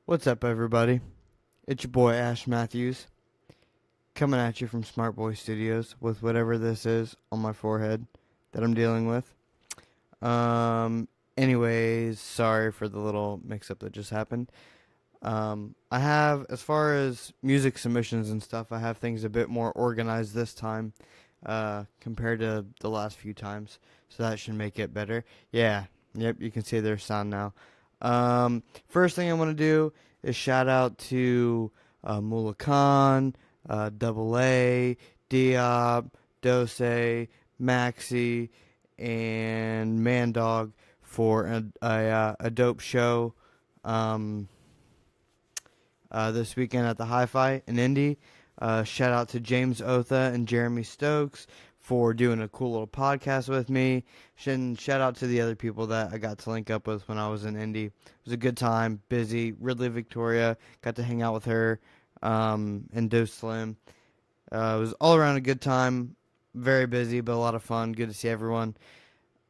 What's up, everybody? It's your boy Ash Matthews, coming at you from Smart Boy Studios with whatever this is on my forehead that I'm dealing with. Anyways, sorry for the little mix-up that just happened. I have, as far as music submissions and stuff, I have things a bit more organized this time, compared to the last few times, so that should make it better. Yep, you can see their sound now. First thing I want to do is shout out to Mula Khan, Double A, Diop, Dose, Maxi, and Mandog for a dope show this weekend at the Hi-Fi in Indy. Shout out to James Otha and Jeremy Stokes for doing a cool little podcast with me. And shout out to the other people that I got to link up with when I was in Indy. It was a good time, busy. Ridley Victoria, got to hang out with her, and Dose Slim. It was all around a good time. Very busy, but a lot of fun. Good to see everyone.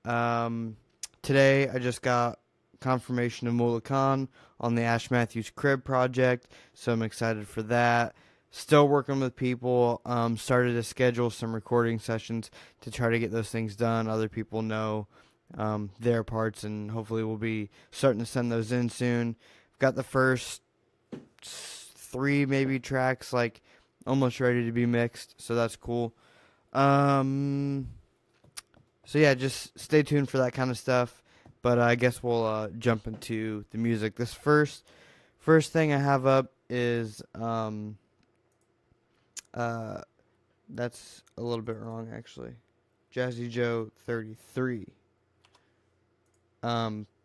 Today, I just got confirmation of Mula Khan on the Ash Matthews Crib project, so I'm excited for that. Still working with people. Started to schedule some recording sessions to try to get those things done. Other people know their parts, and hopefully we'll be starting to send those in soon. I've got the first 3 maybe tracks like almost ready to be mixed, so that's cool. So yeah, just stay tuned for that kind of stuff. But I guess we'll jump into the music. This first thing I have up is that's a little bit wrong actually. Jazzy Joe 33.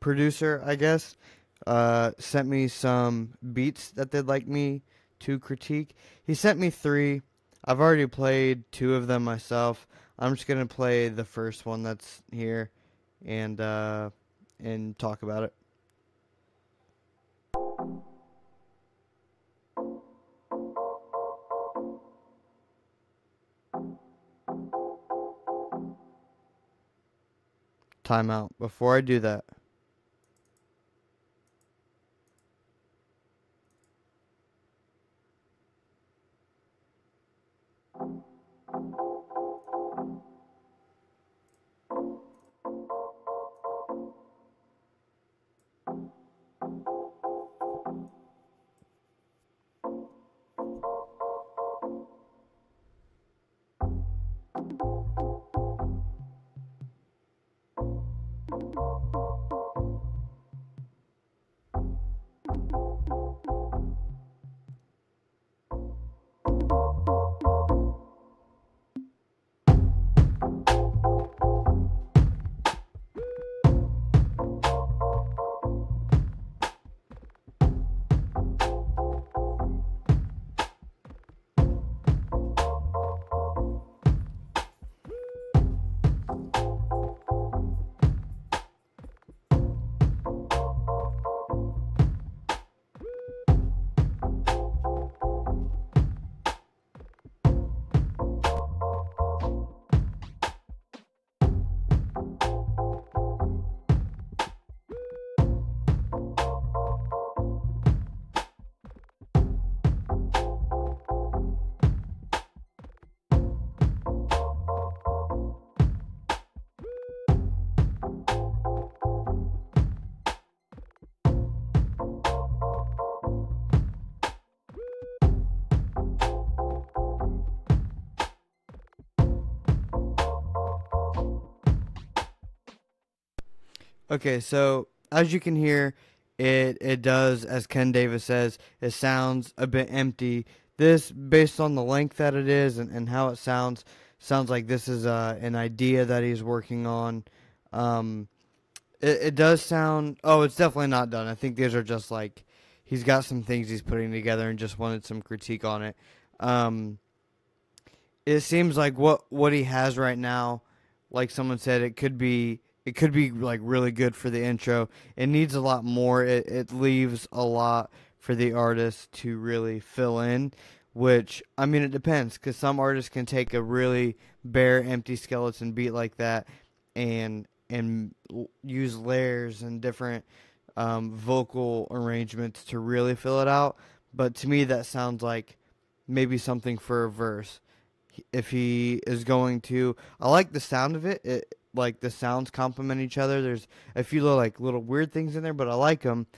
Producer, I guess, sent me some beats that they'd like me to critique. He sent me 3. I've already played 2 of them myself. I'm just gonna play the first one that's here and talk about it. Timeout. Before I do that, okay, so as you can hear, it does, as Ken Davis says, it sounds a bit empty. This, based on the length that it is and how it sounds like this is an idea that he's working on. It does sound, it's definitely not done. I think these are just like, he's got some things he's putting together and just wanted some critique on it. It seems like what he has right now, like someone said, it could be like really good for the intro. It needs a lot more. It leaves a lot for the artist to really fill in, which, I mean, it depends, because some artists can take a really bare, empty skeleton beat like that and use layers and different vocal arrangements to really fill it out. But to me, that sounds like maybe something for a verse. If he is going to, I like the sound of it. Like the sounds complement each other. There's a few little weird things in there, but I like them.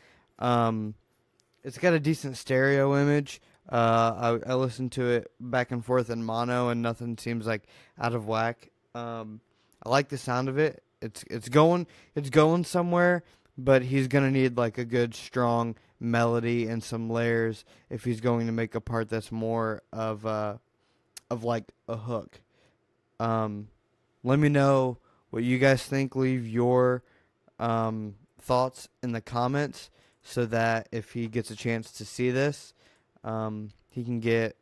It's got a decent stereo image. I listened to it back and forth in mono, and nothing seems like out of whack. I like the sound of it. It's going somewhere, but he's gonna need like a good strong melody and some layers if he's going to make a part that's more of like a hook. Let me know what you guys think. Leave your thoughts in the comments so that if he gets a chance to see this, he can get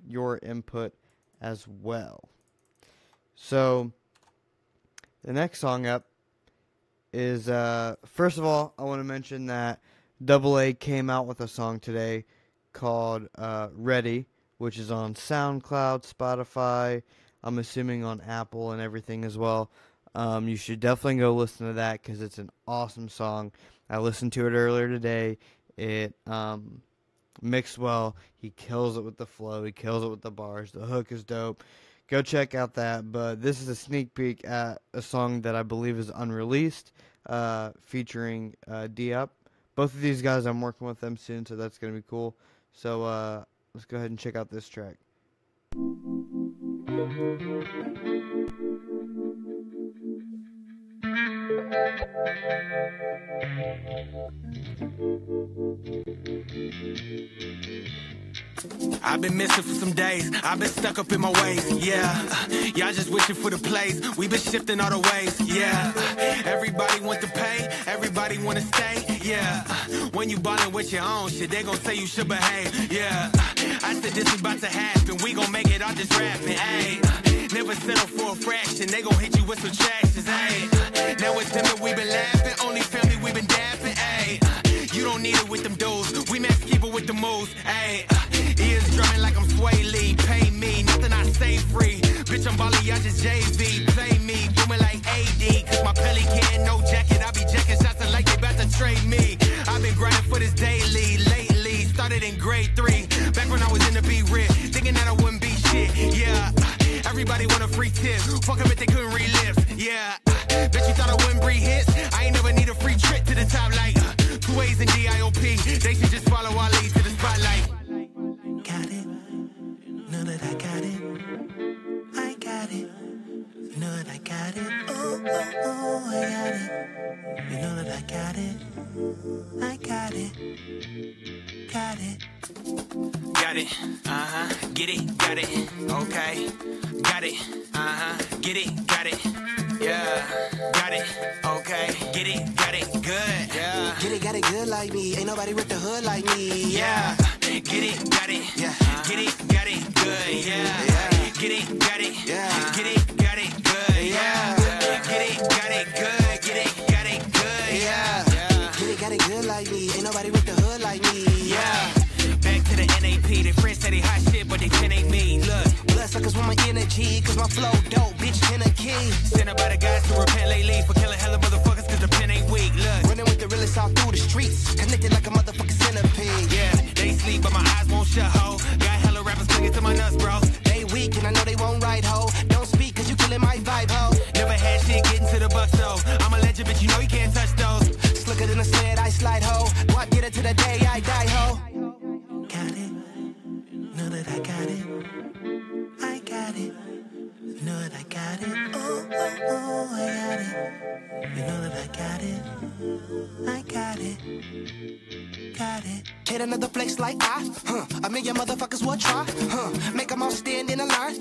your input as well. So the next song up is, first of all, I want to mention that AA came out with a song today called Ready, which is on SoundCloud, Spotify, I'm assuming on Apple and everything as well. You should definitely go listen to that because it's an awesome song. I listened to it earlier today. It mixed well. He kills it with the flow. He kills it with the bars. The hook is dope. Go check out that. But this is a sneak peek at a song that I believe is unreleased, featuring D-Up. Both of these guys, I'm working with them soon, so that's going to be cool. So let's go ahead and check out this track. I've been missing for some days. I've been stuck up in my ways. Yeah, y'all just wishing for the plays. We've been shifting all the ways. Yeah, everybody want to pay. Everybody want to stay. Yeah, when you ballin' with your own shit, they gon' say you should behave. Yeah, I said this is about to happen. We gon' make it all just rapping. Ayy, never settle for a fraction. They gon' hit you with subtractions. Ayy, now it's them that we been laughing. Only family we been dapping. Ayy, you don't need it with them dudes. We max keep it with the moves. Ayy. Ears drumming like I'm Sway Lee. Pay me, nothing I say free. Bitch, I'm ballin', y'all just JV. Play me, booming like AD. Cause my pelican, no jacket. I be jacking shots like they about to trade me. I've been grinding for this daily, lately. Started in grade 3. Back when I was in the B-Rit. Thinking that I wouldn't be shit. Yeah, everybody want a free tip. Fuck them if they couldn't relive. Yeah, bet you thought I wouldn't breathe hits. I ain't never need a free trip to the top like 2 A's and D-I-O-P. They should just follow our lead to the spotlight. Got it, know that I got it. I got it, you know that I got it. Oh, oh, oh, I got it. You know that I got it. I got it, got it. Got it, get it, got it. Okay, got it, get it, got it. Yeah, got it, okay, get it, got it, good. Yeah, Get it, got it good like me. Ain't nobody with the hood like me. yeah, get it, got it. Yeah. Get it, got it, good. Yeah, Yeah. get it, got it. Yeah. Get it, got it, good. Yeah, Yeah. get it, got it, good. Get it, got it, good. Yeah. Yeah. Get it, got it good like me. Ain't nobody with the hood like me. Yeah, back to the NAP. Their friends say they hot shit, but they 10 ain't me. Look, Bloodsuckers want my energy, cause my flow dope, bitch, 10 a key. sent about the guys to repent lately for killing hella motherfuckers, cause the pen ain't weak. Look, Running with the realest all through the streets, connected like a motherfucking centipede. yeah, they sleep, but my eyes won't shut, ho. Got hella rappers clinging to my nuts, bro. They weak and I know they won't ride, ho. Don't speak cause you killing my vibe, ho. Never had shit getting to the bucks, though. I'm a legend, but you know you can't touch those. Slicker than a sled, I slide, ho. What get it to the day I die, ho. Got it, know that I got it. I got it, you know that I got it. Oh, oh, oh, I got it. You know that I got it. I got it, got it. Hit another place like a million motherfuckers will try, make them all stand in a line,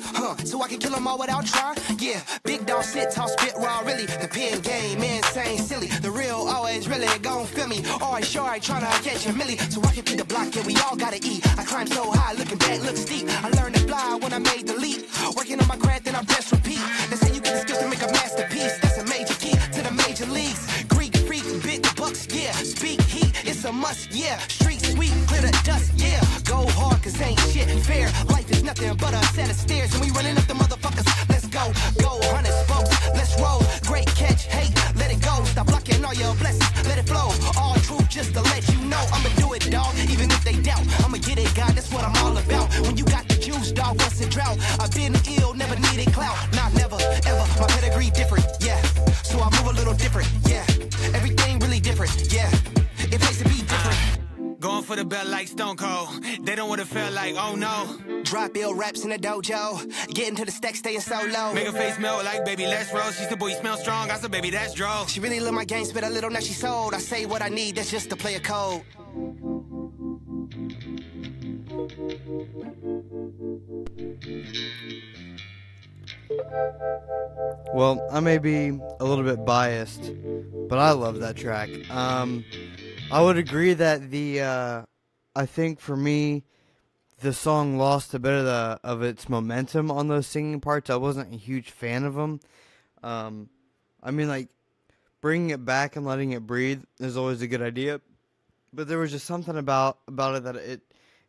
so I can kill them all without trying. Yeah, big dog sit tall, spit raw, really. The pen game, insane, silly. The real always really gon' feel me. Always sure I tryna catch a milli, so I can feed the block. Yeah, we all gotta eat. I climb so high, looking back, look steep. I learned to fly when I made the leap. Working on my craft, then I press repeat. They say you get the skills to make a masterpiece. That's a major key to the major leagues. Greek freak, big bucks, yeah. Speak heat, it's a must, yeah. Street sweep, clear the dust, yeah. Go hard, cause ain't shit fair. Life is is nothing but a set of stairs, and we running up the motherfuckers. Let's go, 100 spokes, let's roll. Great catch, hey, let it go. Stop blocking all your blessings, let it flow. All truth just to let you know, I'ma do it, dog, even if they doubt. I'ma get it, God, that's what I'm all about. When you got the juice, dog, what's a drought? I've been ill, never needed clout. Nah, never, ever, my pedigree different, yeah. So I move a little different, yeah. Everything really different, yeah. It pays to be different. Going for the belt like Stone Cold. They don't want to feel like, oh no. Drop ill raps in the dojo. Getting to the stack, staying so low. Make her face melt like baby, let's roll. She said, boy, you smell strong. I said, baby, that's droll. She really love my game, spit a little, now she sold. I say what I need, that's just to play a code. Well, I may be a little bit biased, but I love that track. I would agree that I think for me, the song lost a bit of its momentum on those singing parts. I wasn't a huge fan of them. I mean, like, bringing it back and letting it breathe is always a good idea, but there was just something about it that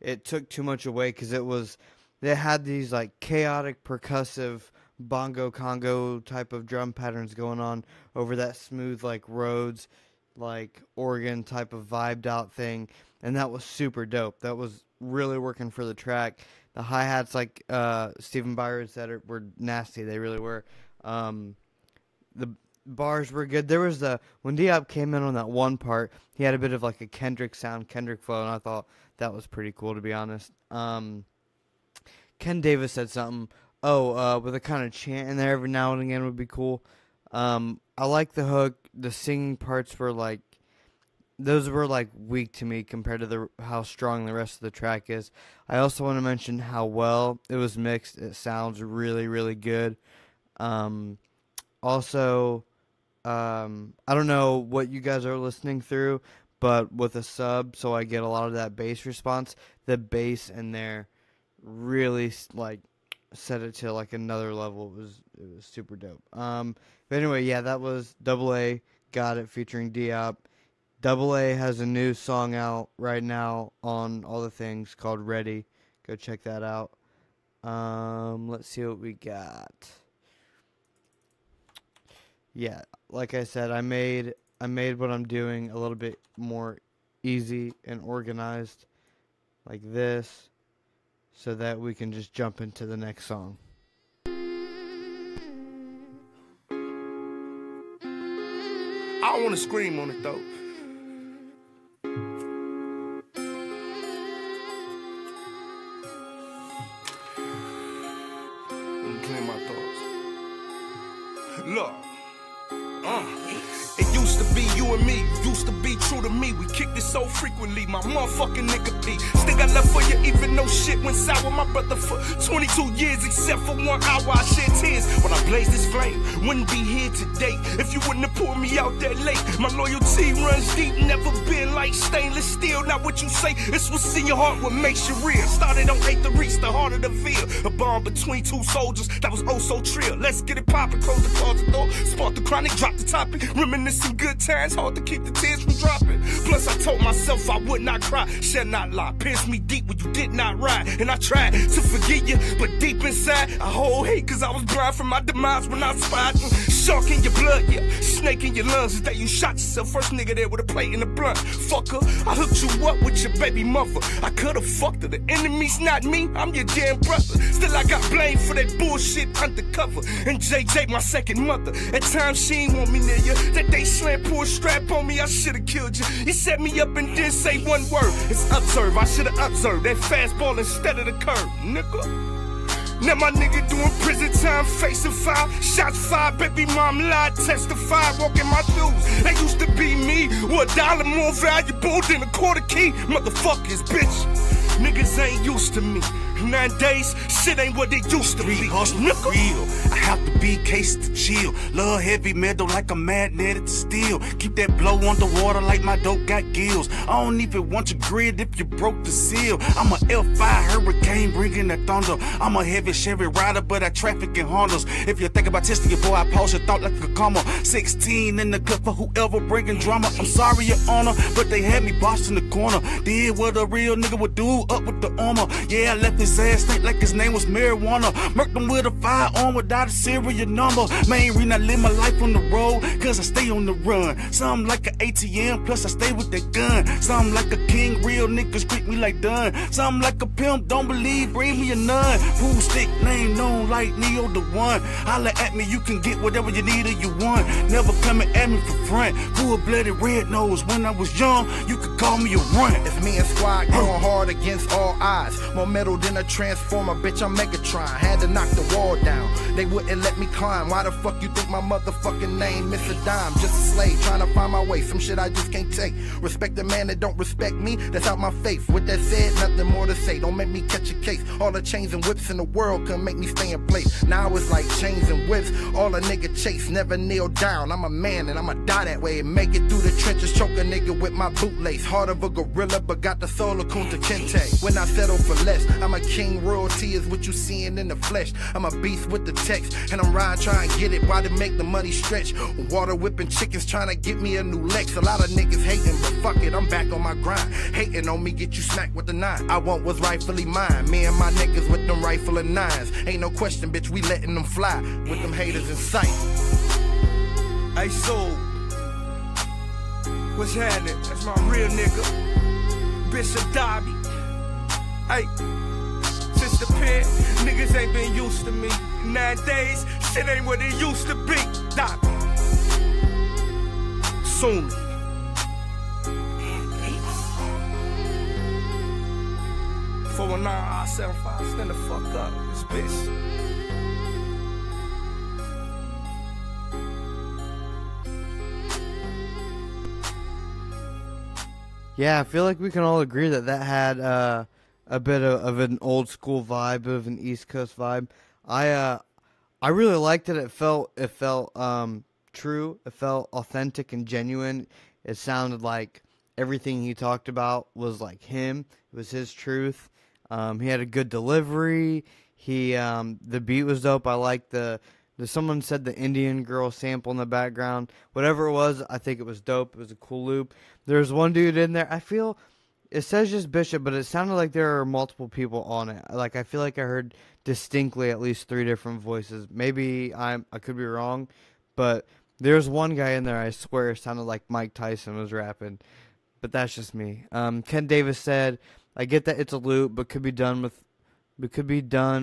it took too much away, because they had these like chaotic percussive bongo congo type of drum patterns going on over that smooth like Rhodes like organ type of vibed out thing, and that was super dope. That was really working for the track. The hi-hats, like Stephen Byron said, were nasty. They really were. The bars were good. There was when Diop came in on that one part, he had a bit of like a Kendrick sound, Kendrick flow, and I thought that was pretty cool, to be honest. Ken Davis said something, with a kind of chant in there every now and again would be cool. I like the hook. The singing parts were like, those were like weak to me compared to how strong the rest of the track is. I also want to mention how well it was mixed. It sounds really, really good. Also, I don't know what you guys are listening through, but with a sub, so I get a lot of that bass response. The bass in there really like set it to like another level. It was super dope. But anyway, yeah, that was Double A Got It featuring Diop. Double A has a new song out right now on all the things called Ready. Go check that out. Let's see what we got. Yeah, like I said, I made what I'm doing a little bit more easy and organized like this, so that we can just jump into the next song. I don't want to scream on it though. Let me clear my thoughts. Look. It used to be you and me, used to be true to me. We kicked it so frequently, my motherfucking nigga P. Still got love for you, even though shit went sour. My brother for 22 years, except for 1 hour, I shed tears when I blazed this flame. Wouldn't be here today if you wouldn't have pulled me out that late. My loyalty runs deep, never been like stainless steel. Not what you say, it's what's in your heart, what makes you real. Started on 8 to reach the heart of the field. A bond between two soldiers that was oh so trill. Let's get it poppin', close the closet door, spark the chronic, drop the topic. Reminiscing good times, hard to keep the tears from dropping. Plus I told myself I would not cry, shall not lie. Pierced me deep when you did not ride. And I tried to forget you, but deep inside I hold hate, cause I was blind from my demise when I spied. Shark in your blood, yeah, snake in your lungs. Is that you shot yourself, first nigga there with a plate in the blunt. Fucker, I hooked you up with your baby mother. I could've fucked her, the enemy's not me, I'm your damn brother. Still I got blamed for that bullshit undercover. And JJ my second mother, at times she ain't want me near you. That day slam pulled strap on me, I should've killed you. You set me up and didn't say one word. It's observe, I should've observed that fastball instead of the curve, nigga. Now my nigga doing prison time, facing 5 shots fired, baby mom lied, testified, walking my shoes. That used to be me, with $1 more valuable than a quarter key. Motherfuckers, bitch. Niggas ain't used to me. Nowadays, shit ain't what it used to be. Hustle for real. I have to be case to chill. Love heavy metal like a magnetic steel. Keep that blow underwater like my dope got gills. I don't even want your grid if you broke the seal. I'm a L5 hurricane bringing the thunder. I'm a heavy Chevy rider, but I traffic in Hondas. If you think about testing your boy, I pause your thought like a comma. 16 in the clip for whoever bringing drama. I'm sorry, your honor, but they had me bossed in the corner. Did what a real nigga would do, up with the armor. Yeah, I left his his ass stink like his name was marijuana. Murked him with a firearm without a serial number. Main reason I live my life on the road, cause I stay on the run. Something like an ATM, plus I stay with that gun. Something like a king, real niggas treat me like done. Something like a pimp, don't believe, bring me a nun. Pool stick, name known like Neo the One. Holla at me, you can get whatever you need or you want. Never coming at me for front. Cool-blooded red nose. When I was young, you could call me a runt. It's me and Squad going hard against all odds. More metal than a transformer, bitch, I'm Megatron. Had to knock the wall down, they wouldn't let me climb. Why the fuck you think my motherfucking name Mr. Dime? Just a slave, trying to find my way. Some shit I just can't take. Respect the man that don't respect me, that's out my face. With that said, nothing more to say. Don't make me catch a case. All the chains and whips in the world couldn't make me stay in place. Now it's like chains and whips, all a nigga chase, never kneel down. I'm a man and I'ma die that way. Make it through the trenches, choke a nigga with my bootlace. Heart of a gorilla, but got the soul of Kunta Kinte. When I settle for less, I'm a king. Royalty is what you seeing in the flesh. I'm a beast with the text, and I'm riding trying to get it. Why to make the money stretch? Water whipping chickens trying to get me a new Lex. A lot of niggas hating, but fuck it, I'm back on my grind. Hating on me, get you smacked with the 9. I want what's rightfully mine. Me and my niggas with them rifle and 9s. Ain't no question, bitch, we letting them fly with them haters in sight. Hey, Soul, what's happening? That's my real nigga, Bishop Dobby. Hey, since the pit, niggas ain't been used to me. Nowadays, shit ain't what it used to be. Dobby. Soon. 419-R75, stand the fuck up, this bitch. Yeah, I feel like we can all agree that that had a bit of an old school vibe, of an East Coast vibe. I really liked it. It felt true. It felt authentic and genuine. It sounded like everything he talked about was like him. It was his truth. He had a good delivery. The beat was dope. I liked someone said the Indian girl sample in the background. Whatever it was, I think it was dope. It was a cool loop. There's one dude in there. I feel it says just Bishop, but it sounded like there are multiple people on it. Like, I feel like I heard distinctly at least 3 different voices. Maybe I could be wrong, but there's one guy in there, I swear, sounded like Mike Tyson was rapping. But that's just me. Ken Davis said, I get that it's a loop, but could be done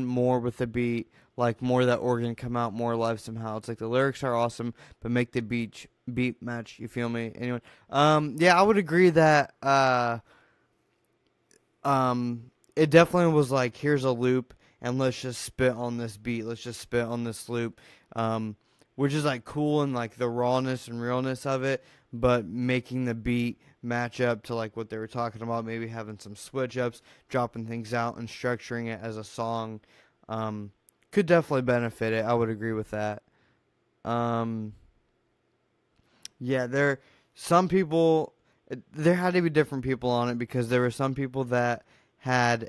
more with the beat, like more of that organ come out more live somehow. It's like the lyrics are awesome, but make the beat match. You feel me? Anyone? Yeah, I would agree that it definitely was like, here's a loop, and let's just spit on this beat. Let's just spit on this loop, which is like cool and like the rawness and realness of it, but making the beat match up to like what they were talking about, maybe having some switch ups, dropping things out, and structuring it as a song, could definitely benefit it. I would agree with that. Yeah, there had to be different people on it, because there were some people that had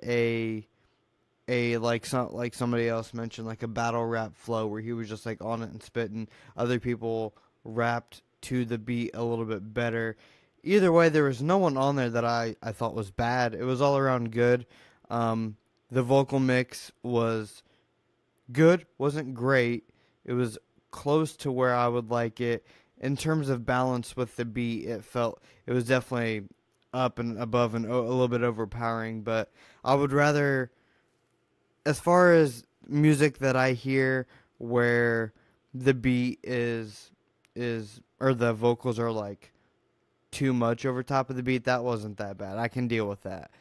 like somebody else mentioned, like a battle rap flow where he was just like on it and spitting. Other people rapped to the beat a little bit better. Either way, there was no one on there that I thought was bad. It was all around good. The vocal mix was good, wasn't great. It was close to where I would like it. In terms of balance with the beat, it was definitely up and above and a little bit overpowering, but I would rather, as far as music that I hear where the beat or the vocals are like too much over top of the beat, that wasn't that bad. I can deal with that.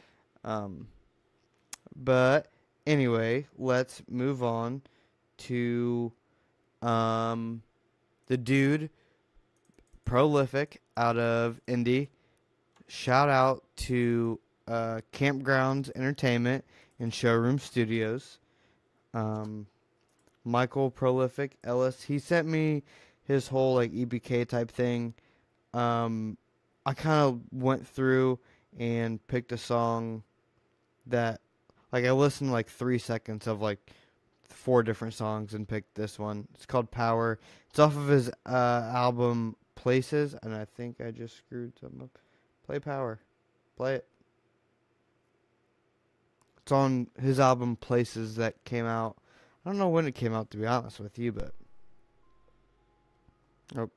But anyway, let's move on to the dude Prolific out of Indy. Shout out to Campgrounds Entertainment and Showroom Studios. Michael Prolific Ellis, he sent me his whole like EBK type thing. I kind of went through and picked a song that, like, I listened to like 3 seconds of like 4 different songs and picked this one. It's called Power. It's off of his album Places, and I think I just screwed something up. Play Power. Play it. It's on his album Places that came out. I don't know when it came out, to be honest with you, but... Oh.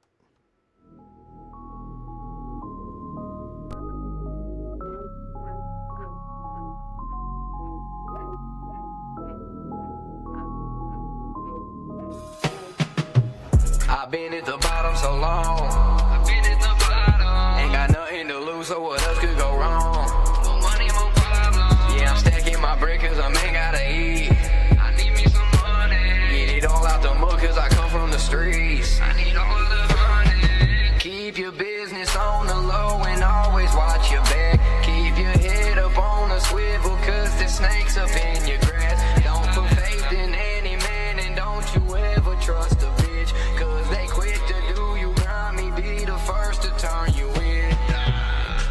I've been at the bottom so long. I've been at the bottom. Ain't got nothing to lose, so what else could go wrong? More money, more problems. Yeah, I'm stacking my bread cause I ain't gotta eat. I need me some money. Get it all out the mud cause I come from the streets. I need all of the money. Keep your business on the low and always watch your back. Keep your head up on a swivel cause there's snakes up in your grass. Don't put faith in any man and don't you ever trust a bitch. Cause they quick to do you grind me, be the first to turn you in.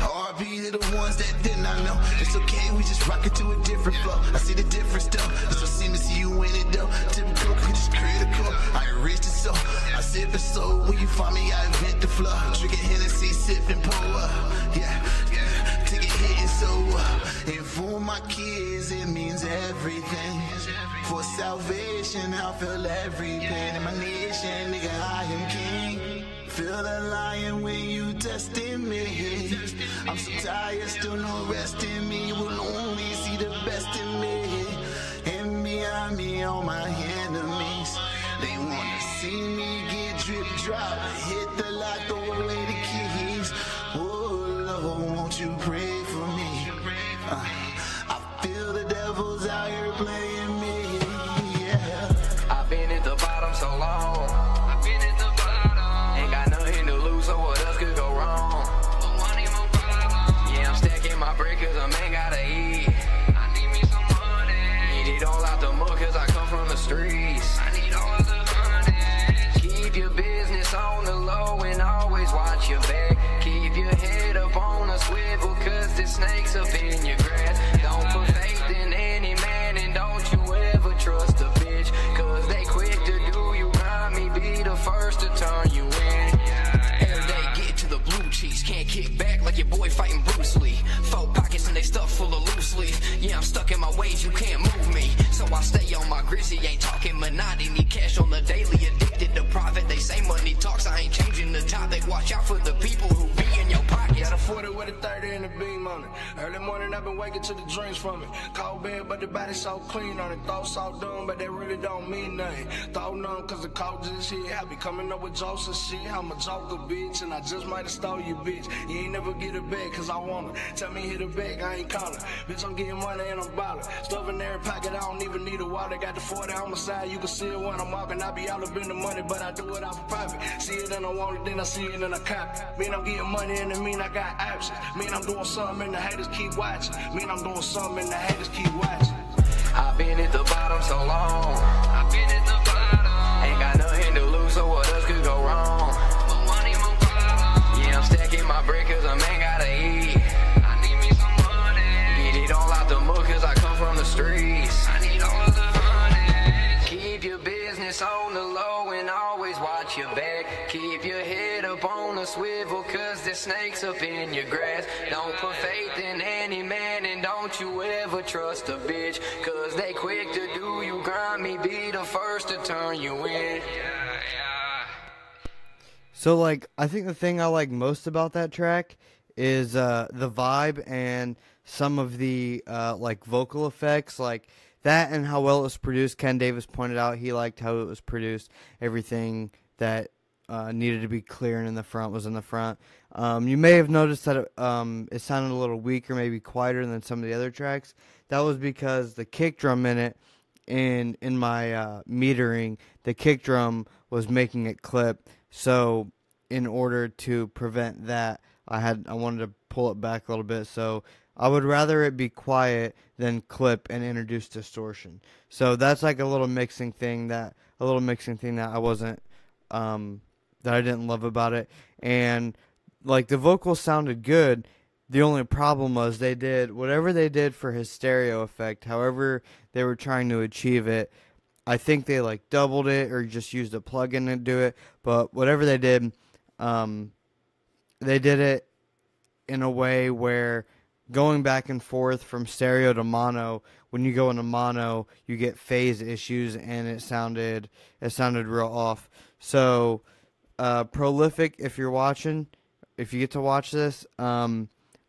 R.I.P. to the ones that did not know. It's okay, we just rock it to a different flow. I see the difference though. It's what seems to see you in it though. Typical, it's critical. I enrich the soul. I sip it so when you find me, I invent the flow. Drinking Hennessy, sipping pour. Yeah, yeah. Take a hit and so and for my kids, it means everything. For salvation, I feel every pain in my nation, nigga, I am king. Feel the lion when you testing me. I'm so tired, still no rest in me. You will only see the best in me. And behind me, all my enemies. They wanna see me get drip drop. Hit the lock, throw away the keys. Oh Lord, won't you pray for me? I feel the devil's out here playing me. Yeah. I've been at the bottom so long. I've been at the bottom. Ain't got nothing to lose, so what else could go wrong? More money, more problems. Yeah, I'm stacking my bread cause I ain't gotta eat. I need me some money. Get it all out the mud cause I come from the streets. I need all of the money. Keep your business on the low and always watch your back. Keep your head up on a swivel cause there's snakes up in your grass. Don't put faith in any man and don't you ever trust a bitch. Cause they quick to do you grind me, be the first to turn you in. Every day get to the blue cheese, can't kick back like your boy fighting Bruce Lee. 4 pockets and they stuff full of loose leaf. Yeah, I'm stuck in my ways, you can't move me. So I stay on my grizzly, ain't talking monotony. Need cash on the daily, addicted to profit. They say money talks, I ain't changing the topic. Watch out for the people who be in your pocket. Got a 40 with a 30 and a beam on it. Early morning, I've been waking to the dreams from it. Cold bed, but the body so clean on it. Thoughts all done, but they really don't mean nothing. Thought none, cause the cold just hit. I be coming up with jokes and shit. I'm a joker, bitch, and I just might have stole you, bitch. You ain't never get it back, cause I wanna. Tell me hit it back, I ain't calling. Bitch, I'm getting money and I'm ballin'. Stuff in every pocket, I don't even need a wallet. Got the 40 on my side, you can see it when I'm walking. I be all up in the money, but I do it off of private. See it and I want it, then I see it and I cop. Mean I'm getting money and it mean I got options. Mean I'm doing something and the haters keep watching. Mean I'm doing something and the haters keep watching. I've been at the bottom so long. I've been at the bottom. Ain't got nothing to lose, so what else could go wrong? More money, more problems. Yeah, I'm stacking my bread cause I ain't gotta eat. I need me some money. Get it all out the mud cause I come from the streets. I need all of the money. Keep your business on the low and always watch your back. Keep your head up on the swivel cause there's snakes up in your grass. Don't put faith in any man and don't you ever trust a bitch. Cause they quick to do you grind me, be the first to turn you in. So, like, I think the thing I like most about that track is the vibe and some of the, like, vocal effects, like that and how well it was produced. Ken Davis pointed out he liked how it was produced. Everything that needed to be clear and in the front was in the front. You may have noticed that it sounded a little weaker, maybe quieter than some of the other tracks. That was because the kick drum in it, in my metering, the kick drum was making it clip. So in order to prevent that, I wanted to pull it back a little bit. So I would rather it be quiet than clip and introduce distortion. So that's like a little mixing thing that I wasn't that I didn't love about it. And like the vocals sounded good. The only problem was they did whatever they did for his stereo effect, however they were trying to achieve it. I think they like doubled it or just used a plugin to do it. But whatever they did it in a way where going back and forth from stereo to mono. When you go into mono, you get phase issues, and it sounded real off. So, Prolific, if you're watching, if you get to watch this, I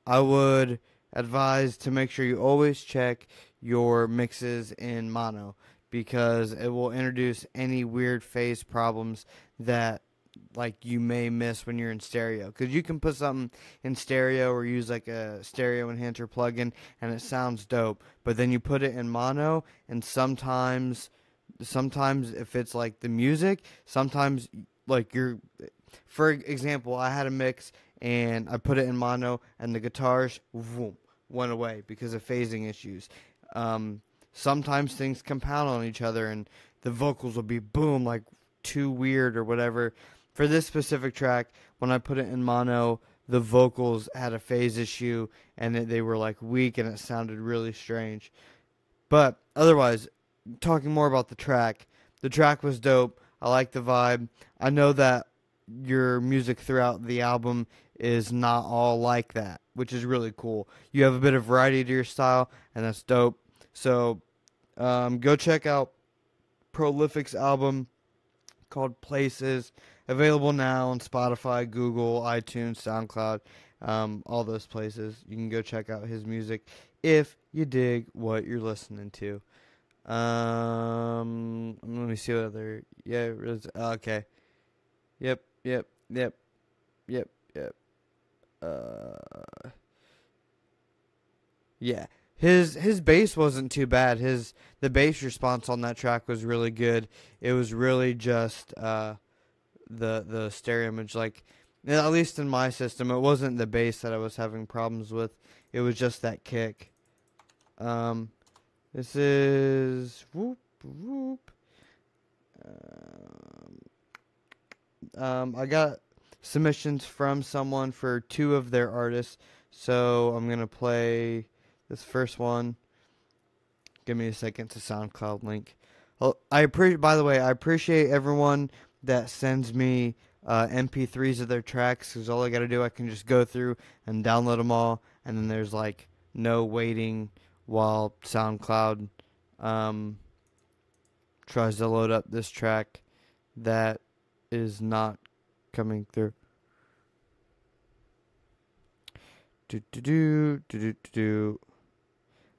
would advise to make sure you always check your mixes in mono, because it will introduce any weird phase problems that like you may miss when you're in stereo. Because you can put something in stereo or use like a stereo enhancer plugin and it sounds dope, but then you put it in mono, and sometimes if it's like the music, sometimes like for example, I had a mix and I put it in mono and the guitars went away because of phasing issues. Sometimes things compound on each other and the vocals will be boom, like too weird or whatever. For this specific track, when I put it in mono, the vocals had a phase issue and they were like weak and it sounded really strange. But otherwise, talking more about the track was dope. I like the vibe. I know that your music throughout the album is not all like that, which is really cool. You have a bit of variety to your style, and that's dope. So go check out Prolific's album called Places, available now on Spotify, Google, iTunes, SoundCloud, all those places. You can go check out his music if you dig what you're listening to. Let me see what other, okay. Yep. Yeah. His bass wasn't too bad. The bass response on that track was really good. It was really just the stereo image, like at least in my system, it wasn't the bass that I was having problems with. It was just that kick. This is I got submissions from someone for 2 of their artists, so I'm gonna play this first one. Give me a second to SoundCloud link. By the way, I appreciate everyone that sends me MP3s of their tracks, because all I gotta do, I can just go through and download them all, and then there's like no waiting while SoundCloud tries to load up this track that is not coming through.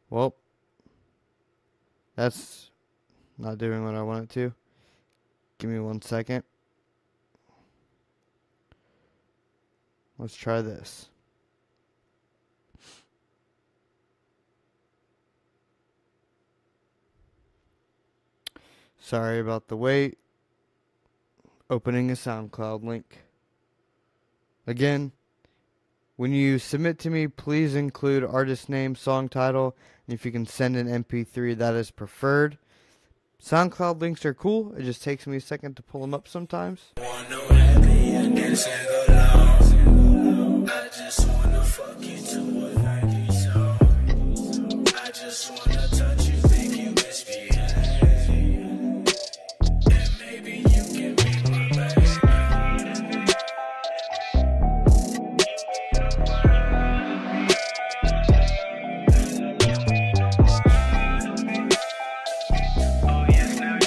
Well, that's not doing what I want it to. Give me 1 second. Let's try this. Sorry about the wait. Opening a SoundCloud link. Again, when you submit to me, please include artist name, song title, and if you can send an MP3, that is preferred. SoundCloud links are cool. It just takes me a second to pull them up sometimes. I just wanna fuck you to a 90 song. I just wanna touch you, make you misbehave. And maybe you can be my baby. Oh yes, now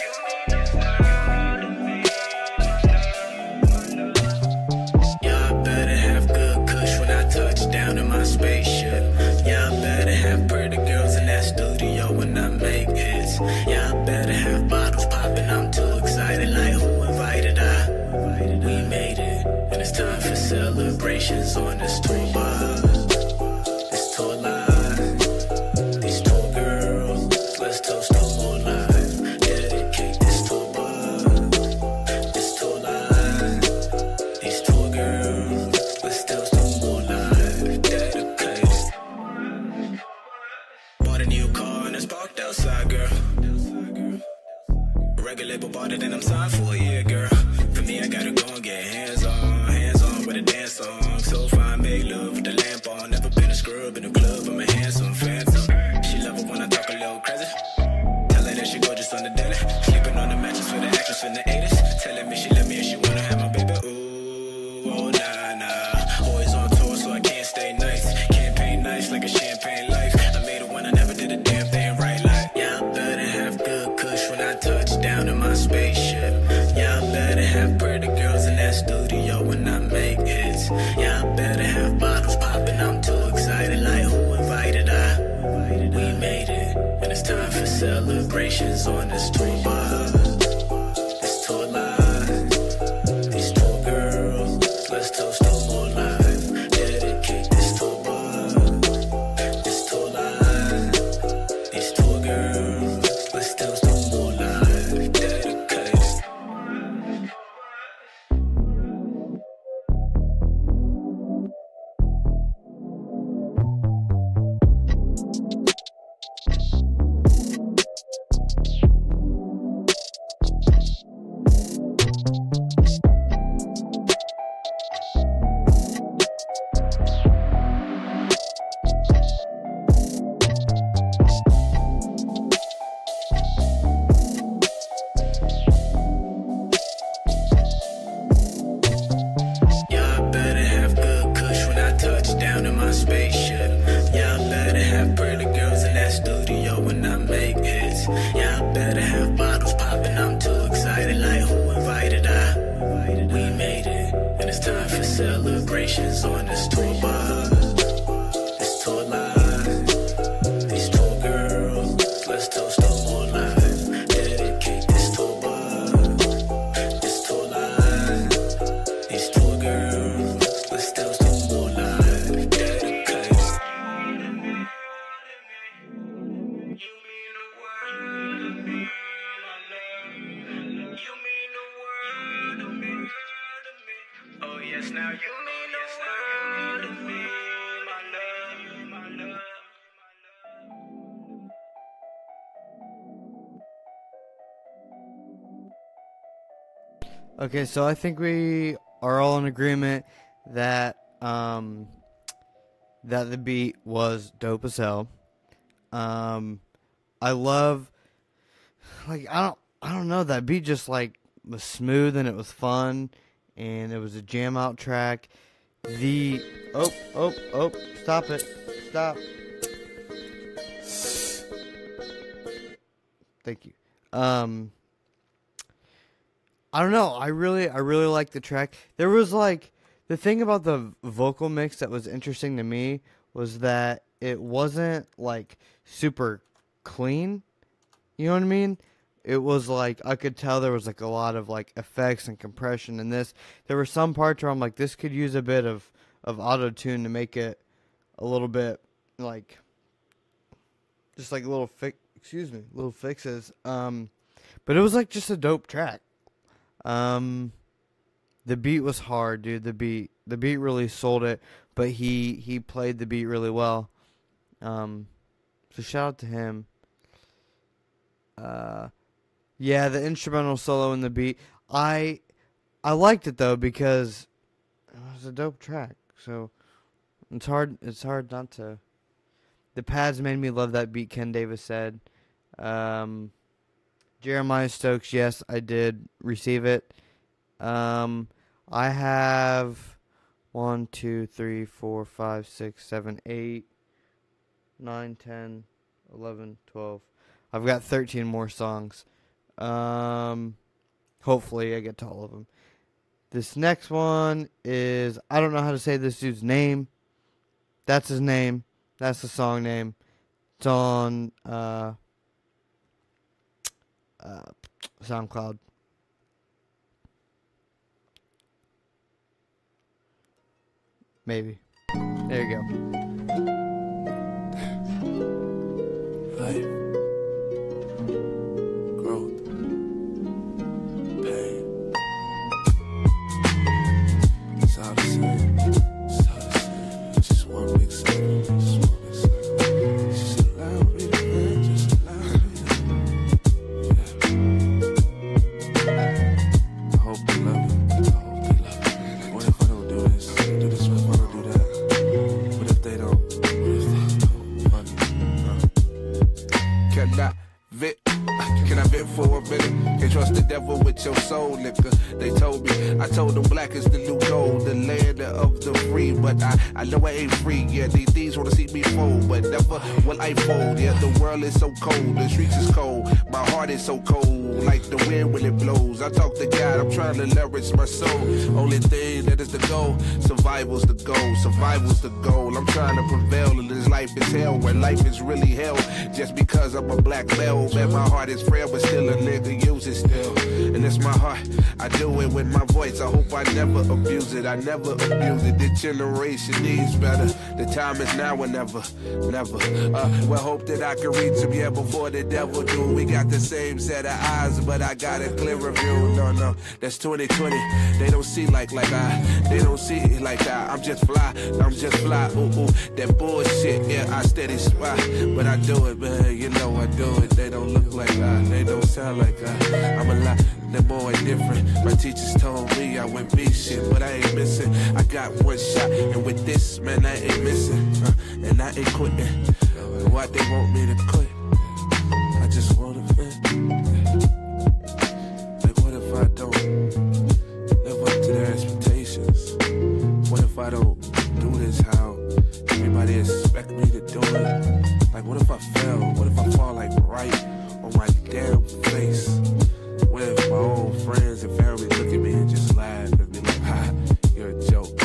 y'all better have good kush when I touch down in my spaceship. Y'all better have pretty girls in that studio when I make hits. Y'all better have bottles popping, I'm too excited, like who invited I? We made it, and it's time for celebrations on this tour bus. This tour live, these tour girls, let's toast to more life. Dedicate this tour bus, this tour live, these tour girls, let's toast to more life. Dedicated. Bought a new car and it's parked outside, girl. Record label bought it and I'm signed for a year, girl. For me, I gotta go and get hands on with a dance song. So fine, make love with the lamp on. Never been a scrub in a club, I'm a handsome phantom. She love it when I talk a little crazy. Tell her that she gorgeous on the daily. Sleeping on the mattress with the actress from the 80s. Telling me she love me and she wanna have my baby. Ooh, oh nah. Always on tour, so I can't stay nice. Can't pay nice like a champagne. celebrations on this tour bus. This tour life, these tour girls, let's toast to more life. Dedicate this tour bus, this tour life, these tour girls, let's toast to more life. Dedicate. Y'all better have good kush when I touch down in my spaceship. Y'all better have pretty girls in that studio when I make hits. Y'all better have bottles popping, I'm too excited. Like who invited I? We made it, and it's time for celebrations on this tour bus. This tour life, these tour girls, let's toast to more life. Dedicate this tour bus, this tour life, these tour girls, let's toast to more life. Dedicate. Oh yes, now you mean the world to me, my love, my love. Okay, so I think we are all in agreement that that the beat was dope as hell. I love, like, I don't know, that beat just like was smooth and it was fun and it was a jam out track. The stop it. Stop. Thank you. I don't know. I really like the track. There was like the thing about the vocal mix that was interesting to me was that it wasn't like super clean. You know what I mean? It was like I could tell there was like a lot of like effects and compression in this. There were some parts where I'm like, this could use a bit of auto-tune to make it a little bit like just like little fixes. But it was like just a dope track. The beat was hard, dude. The beat really sold it, but he played the beat really well. So shout out to him. Yeah, the instrumental solo in the beat. I liked it though because it was a dope track. So it's hard not to. The pads made me love that beat, Ken Davis said. Jeremiah Stokes, yes, I did receive it. I have 1, 2, 3, 4, 5, 6, 7, 8, 9, 10, 11, 12. I've got 13 more songs. Hopefully I get to all of them. This next one is, I don't know how to say this dude's name. That's his name. That's the song name. It's on SoundCloud. Maybe. There you go. Life, growth, pain. It's all the same. It's all the same. Just one big cycle. Just one big cycle. Just allow me to live. Just allow me to I hope they love it. I hope they love it. What if I don't do this? Do this. What if I don't do that? What if they don't? What if they don't? Fuck it. Can I vent for a minute? Can't trust the devil with your soul liquor. They told me, I told them black is the new gold, the land of the free. But I know I ain't free yet. These wanna see me fold, but never will I fold. Yeah, the world is so cold, the streets is cold, my heart is so cold, like the wind when it blows. I talk to God, I'm trying to leverage my soul. Only thing that is the goal, survival's the goal, survival's the goal. I'm trying to prevail in this life is hell, where life is really hell. Just because I'm a black male, man, my heart is frail, but still a nigga use it still. And it's my heart, I do it with my voice. I hope I never abuse it, I never abuse it. This generation needs better. The time is now or never, never. Well, hope that I can reach him, yeah, before the devil do. We got the same set of eyes, but I got a clearer view. No, that's 2020. They don't see like they don't see it like that. I'm just fly, ooh, that bullshit, yeah, I steady spy. But I do it, man, you know I do it. They don't look like they don't sound like I'm a lot, that boy different. My teachers told me I went be shit, but I ain't missing. I got one shot, and with this, man, I ain't missing. And I ain't quitting. Why they want me to quit? I just wanna fit. Like, what if I don't live up to their expectations? What if I don't do this how everybody expect me to do it? Like, what if I fail? What if I fall, like, right on my damn face? What if my own friends and family look at me and just laugh and be like, ha, you're a joke?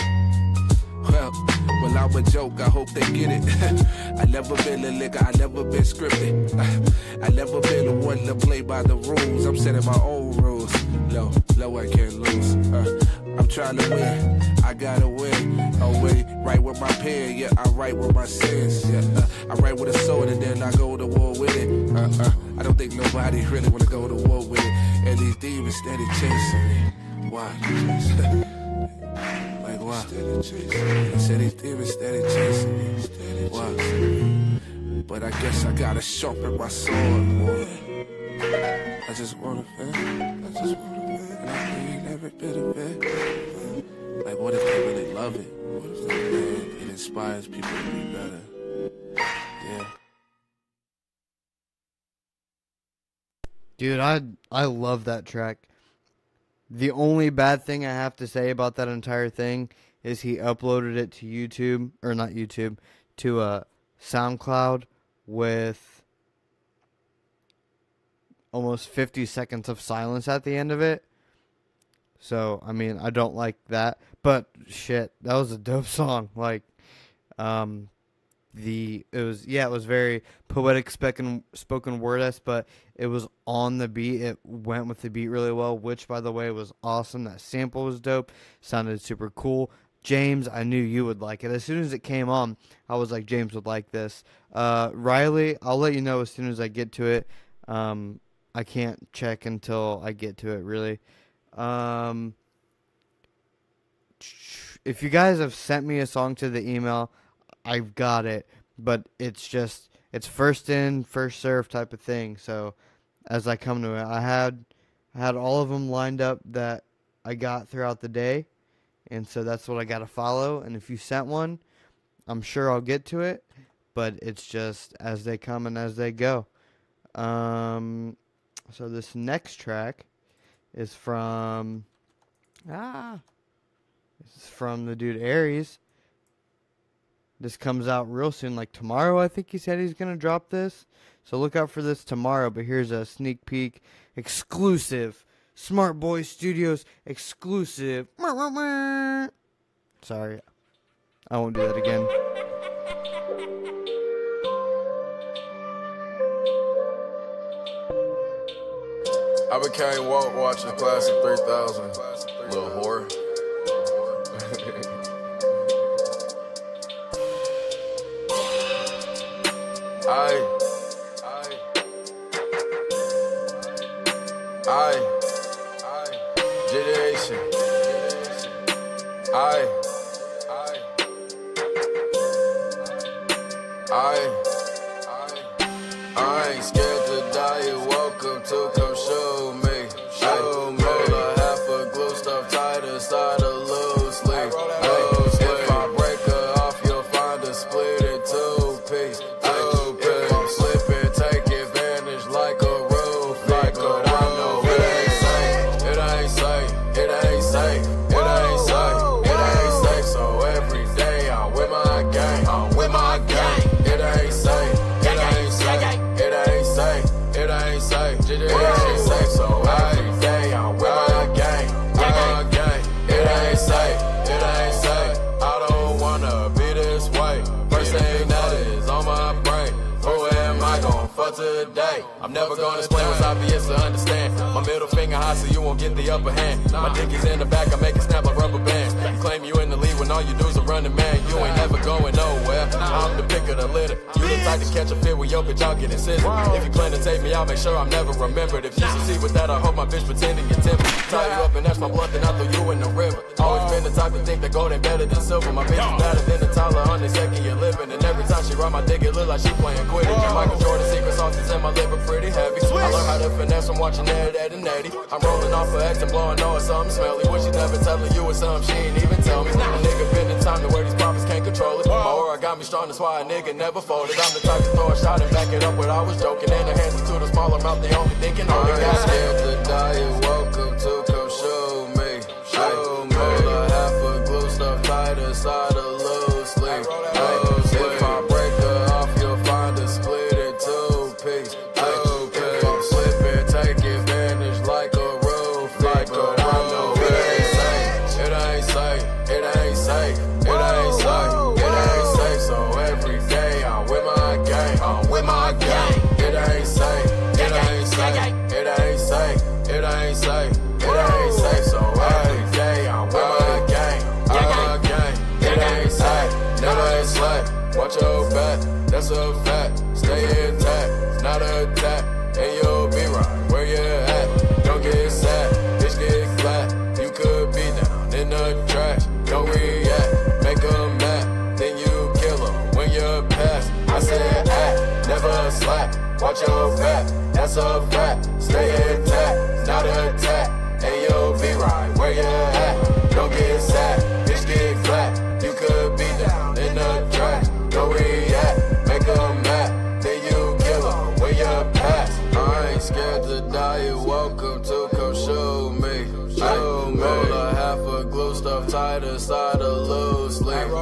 Well, I'm a joke, I hope they get it. I never been a liquor, I never been scripted. I never been the one to play by the rules. I'm setting my own rules. No, I can't lose. I'm trying to win, I gotta win. Away, write with my pen, yeah, I write with my sins. Yeah, I write with a sword and then I go to war with it. I don't think nobody really wanna go to war with it. And these demons steady chasing me. Why? Like why? I said these demons steady chasing me. Why? But I guess I gotta sharpen my sword, boy. I just wanna fit. And I need every bit of it. Like what if they really love it? What if it inspires people to be better? Yeah. Dude, I love that track. The only bad thing I have to say about that entire thing is he uploaded it to YouTube, or not YouTube, to SoundCloud with almost 50 seconds of silence at the end of it. So, I mean, I don't like that. But, shit, that was a dope song. Like, it was very poetic spoken word-esque, but it was on the beat. It went with the beat really well, which, by the way, was awesome. That sample was dope. Sounded super cool. James, I knew you would like it. As soon as it came on, I was like, James would like this. Riley, I'll let you know as soon as I get to it. I can't check until I get to it, really. If you guys have sent me a song to the email, I've got it, but it's first in, first served type of thing. So as I come to it, I had all of them lined up that I got throughout the day, and so that's what I got to follow. And if you sent one, I'm sure I'll get to it, but it's just as they come and as they go. So this next track is from the dude Aries. This comes out real soon, like tomorrow. I think he said he's gonna drop this, so look out for this tomorrow. But here's a sneak peek, exclusive, Smart Boy Studios exclusive. Sorry, I won't do that again. I became woke watching Classic 3000, little whore. Generation. I ain't scared to die. You're welcome to come show me. Show me. Roll a half a glue stuff tight inside a loose leaf. If I break her off, you'll find a split in two piece. If I'm slipping, take advantage like a roof. Like a I know it ain't safe. It ain't safe. It ain't safe. It ain't safe. It ain't safe. So every day I'm with my gang. I'm with my gang. for today. I'm never gonna explain what's obvious to understand. My middle finger high so you won't get the upper hand. My dick is in the back, I make it snap like rubber bands. You claim you in the lead when all you do is a running man. You ain't never going nowhere. I'm the pick of the litter. You the type to catch a fit with your bitch, I'll get insisted. If you plan to take me, I'll make sure I'm never remembered. If you succeed with that, I hope my bitch pretending you're tempered. Tie you up and that's my blunt, then I throw you in the river. Always been the type to think that gold ain't better than silver. My bitch is better than the Tyler on the second you're living. And every time she ride my dick, it look like she playing Quidditch. Michael Jordan secret sauces in my liver pretty heavy. I learned how to finesse from watching Ed, Ed, and Eddie. I'm rolling off her X and blowing on something smelly. What she never telling you is something she ain't even tell me. A nigga been in time to where these profits can't control it. My aura got me strong, that's why a nigga never folded. I'm the type to throw a shot and back it up when I was joking. And the hands to the smaller mouth, they only thinking on the guy. Scared to die, you're welcome to come show me. Show me. Roll a half a glue stuff tight inside a loose sleeve. If I break her off, you'll find a split in two piece. If I slip and take advantage like a roof. But I know it ain't safe. It ain't safe. It ain't safe. It ain't safe. It ain't safe. So every day I'm with my gang. I'm with my gang. It ain't safe. It ain't safe. It ain't safe. It ain't safe. It ain't safe. So every day I'm with my gang. My gang. It ain't safe. Never slack. Watch your back. That's a fact. Stay intact. Not a attack. And you'll be right where you're at. Don't get sad. Bitch get flat. You could be down in the trash. Don't react. Make 'em mad. Then you kill 'em when you're past. I said act. Never slack. Watch your back. That's a fact. Stay intact. Not a attack. And you'll be right where you're at. Don't get sad. Bitch get flat. You could be down in the trash. Don't react. Make 'em mad. Then you kill 'em when you're past. I ain't scared to die. You're welcome to come show me. Show me. Roll a half a glue stuff tight inside a loose sleeve.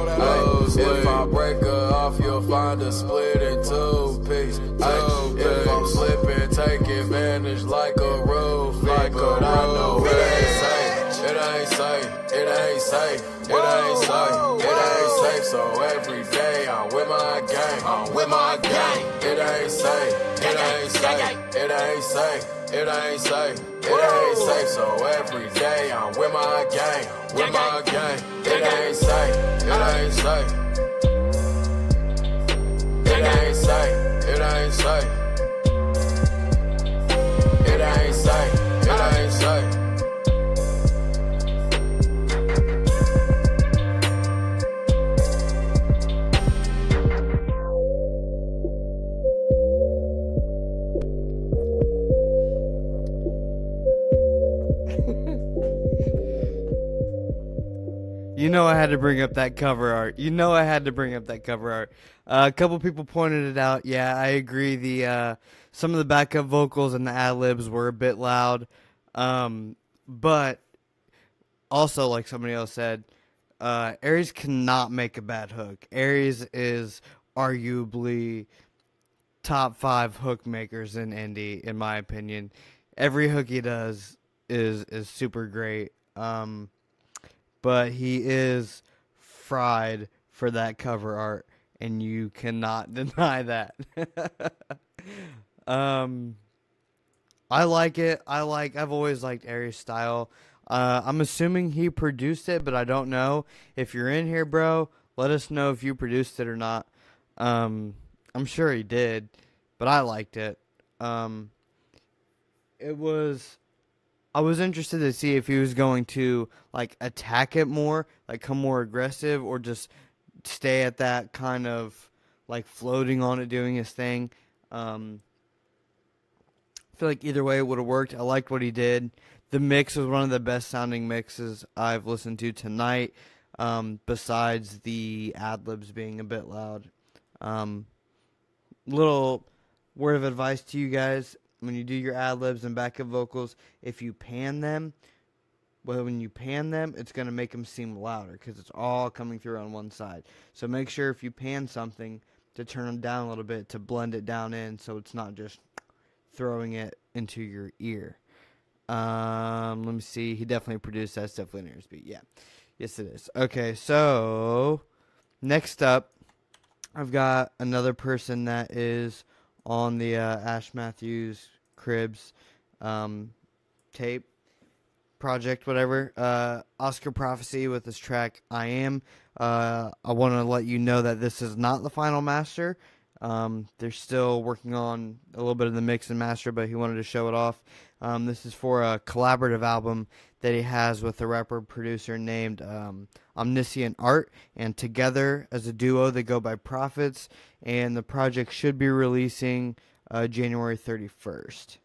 If I break her off, you'll find a split in two piece. If I'm slipping, take advantage like a roof. But I know it ain't safe. It ain't safe. It ain't safe. It ain't safe. It ain't safe. So every day I'm with my gang. I'm with my gang. It ain't safe. It ain't safe. It ain't safe. It ain't safe. It ain't safe. So every day I'm with my gang. With my gang. It ain't safe. It ain't safe. It ain't safe. It ain't safe. It ain't safe. It ain't safe. You know I had to bring up that cover art. You know I had to bring up that cover art. A couple people pointed it out. Yeah, I agree. The some of the backup vocals and the ad-libs were a bit loud. But also, like somebody else said, Aries cannot make a bad hook. Aries is arguably top 5 hook makers in indie, in my opinion. Every hook he does is super great. But he is fried for that cover art, and you cannot deny that. I like it. I've always liked Aries' style. I'm assuming he produced it, but I don't know. If you're in here, bro, let us know if you produced it or not. I'm sure he did, but I liked it. I was interested to see if he was going to like attack it more, like come more aggressive, or just stay at that kind of like floating on it, doing his thing. I feel like either way it would have worked. I liked what he did. The mix was one of the best sounding mixes I've listened to tonight, besides the ad-libs being a bit loud. Little word of advice to you guys. When you do your ad-libs and backup vocals, if you pan them, well, when you pan them, it's going to make them seem louder because it's all coming through on one side. So make sure if you pan something to turn them down a little bit to blend it down in so it's not just throwing it into your ear. Let me see. He definitely produced that. That's definitely an Airspeed. Yeah. Yes, it is. Okay, so next up, I've got another person that is on the Ash Matthews Cribs tape project, whatever. Oscar Prophecy with this track I Am. I want to let you know that this is not the final master. They're still working on a little bit of the mix and master, but he wanted to show it off. This is for a collaborative album that he has with a rapper producer named Omniscient Art, and together as a duo they go by Prophets, and the project should be releasing January 31st.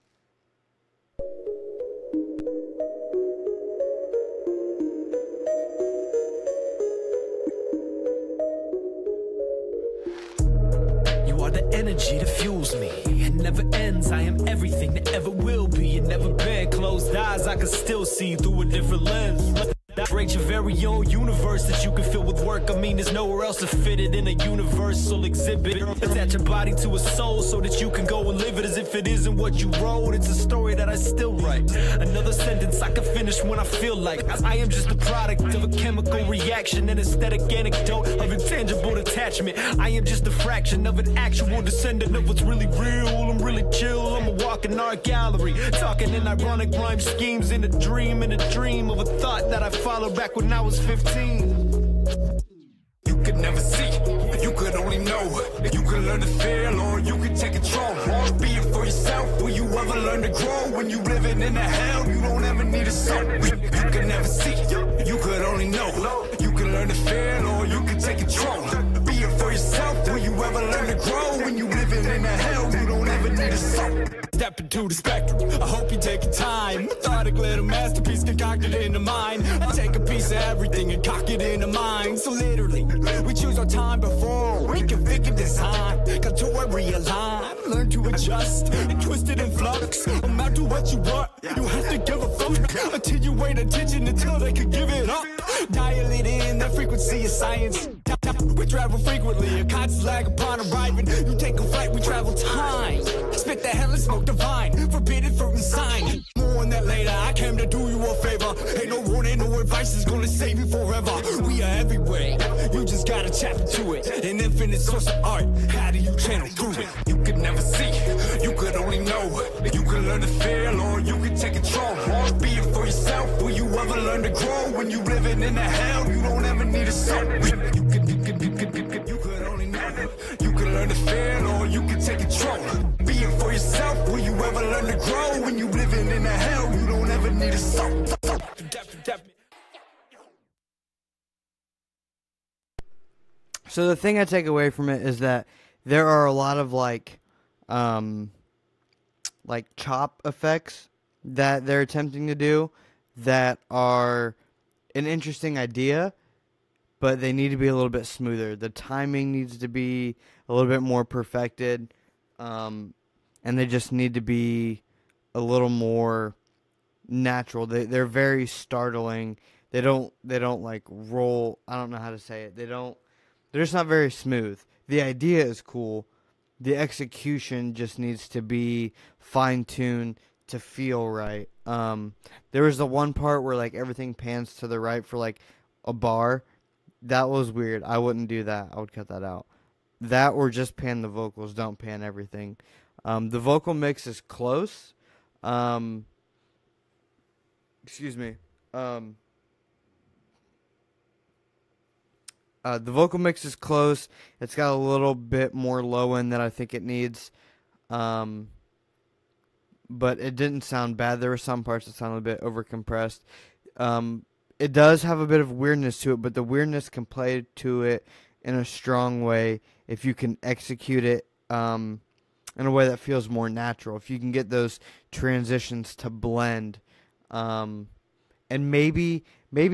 The energy that fuels me, it never ends. I am everything that ever will be. It never been closed eyes, I can still see through a different lens. Create your very own universe that you can fill with work. I mean, there's nowhere else to fit it in a universal exhibit. Attach your body to a soul so that you can go and live it as if it isn't what you wrote. It's a story that I still write. Another sentence I can finish when I feel like I am just a product of a chemical reaction, an aesthetic anecdote of intangible detachment. I am just a fraction of an actual descendant of what's really real. I'm really chill, I'm a walking art gallery, talking in ironic rhyme schemes in a dream of a thought that I followed back when I was 15. You could never see, you could only know. You could learn to feel or you could take control. Be it for yourself, will you ever learn to grow? When you living in a hell, you don't ever need a soul. You could never see, you could only know. You could learn to feel or you could take control. Be it for yourself, will you ever learn to grow? When you living in a hell, you don't ever need a soul. Step into the spectrum, I hope you take your time. Methodic little masterpiece concocted in the mind. I take a piece of everything and cock it in the mind. So literally, we choose our time before we can figure this out. Got to realign, learn to adjust, and twist it in flux. No matter what you want, you have to give a fuck until you wait attention until they can give it up. Dial it in, that frequency is science. We travel frequently, a constant lag upon arriving. You take a flight, we travel time. Spit the hell and smoke divine, forbidden fruit and sign. More on that later, I came to do you a favor. Ain't no warning, no advice is gonna save you forever. We are everywhere, you just gotta tap into it. An infinite source of art, how do you channel through it? You could never see, you could only know. You could learn to feel or you could take control. Be it for yourself, will you ever learn to grow? When you living in a hell, you don't ever need a soul. You could only know. You could learn to feel or you could take control. Be it for yourself, will you ever learn to grow? When you living in a hell, you don't ever need a soul. So the thing I take away from it is that there are a lot of like chop effects that they're attempting to do that are an interesting idea, but they need to be a little bit smoother. The timing needs to be a little bit more perfected, and they just need to be a little more natural. They're very startling. They don't like roll. I don't know how to say it. They're just not very smooth. The idea is cool. The execution just needs to be fine-tuned to feel right. There was the one part where like everything pans to the right for like a bar. That was weird. I wouldn't do that. I would cut that out. That or just pan the vocals. Don't pan everything. The vocal mix is close. Excuse me. The vocal mix is close. It's got a little bit more low end than I think it needs. But it didn't sound bad. There were some parts that sounded a bit overcompressed. It does have a bit of weirdness to it, but the weirdness can play to it in a strong way if you can execute it in a way that feels more natural. If you can get those transitions to blend, and maybe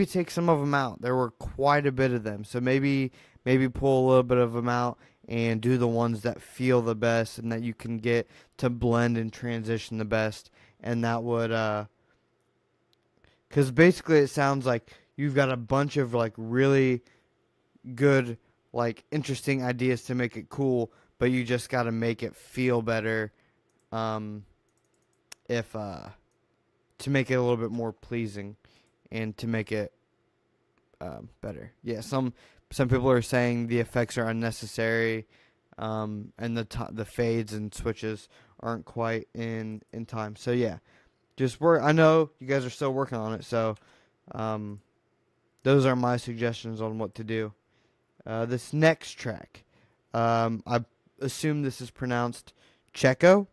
take some of them out. There were quite a bit of them, so maybe pull a little bit of them out and do the ones that feel the best and that you can get to blend and transition the best. And that would, because basically it sounds like you've got a bunch of like really good, like interesting ideas to make it cool, but you just got to make it feel better, to make it a little bit more pleasing and to make it better. Yeah, some people are saying the effects are unnecessary. and the fades and switches aren't quite in time. So yeah, just work. I know you guys are still working on it, so those are my suggestions on what to do. This next track, I assume this is pronounced Checo.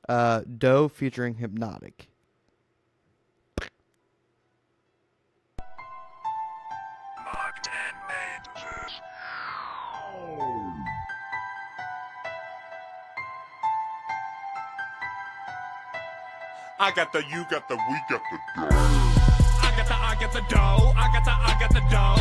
Doe featuring Hypnotic. I got the, you got the, we got the dough. I get the dough. I got the dough.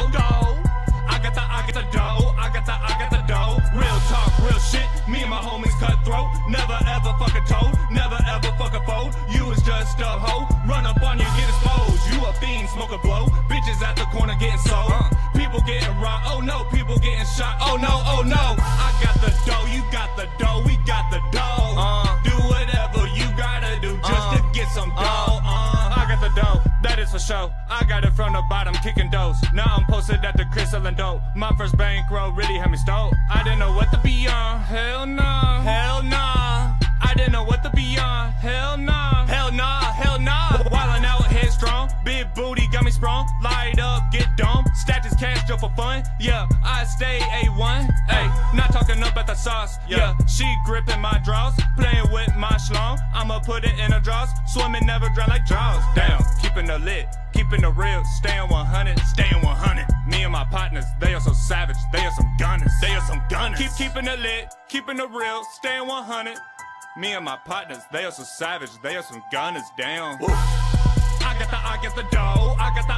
I got the dough. I got the dough. Real talk, real shit. Me and my homies cutthroat. Never ever fuck a toad. Never ever fuck a foe. You was just a hoe. Run up on you, get exposed. You a fiend, smoke a blow. Bitches at the corner getting sold. People getting robbed. Oh no, people getting shot. Oh no, oh no. I got the dough. You got the dough. We got the dough. Do whatever you gotta do just to get some dough. I got the dough. That is for sure. I got it from the bottom, kicking doors. Now I'm posted at the Chris selling dope. My first bankroll really had me stoked. I didn't know what to be on. Hell nah. Hell nah. I didn't know what to be on. Hell nah. Hell nah. Hell nah. Wildin' out headstrong. Big booty got me sprung. Light up, get dumb. Stack this cash just for fun. Yeah, I stay A1. Hey, not talking about the sauce. Yeah, she gripping my draws. Playing with my schlong. I'ma put it in her drawers. Swimming never drown like jaws. Damn, keeping the lit. Keeping the real, staying 100, staying 100. Me and my partners, they are so savage, they are some gunners, they are some gunners. Keeping it lit, keeping it real, staying 100. Me and my partners, they are so savage, they are some gunners. Down. I get the dough, I got the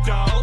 dough.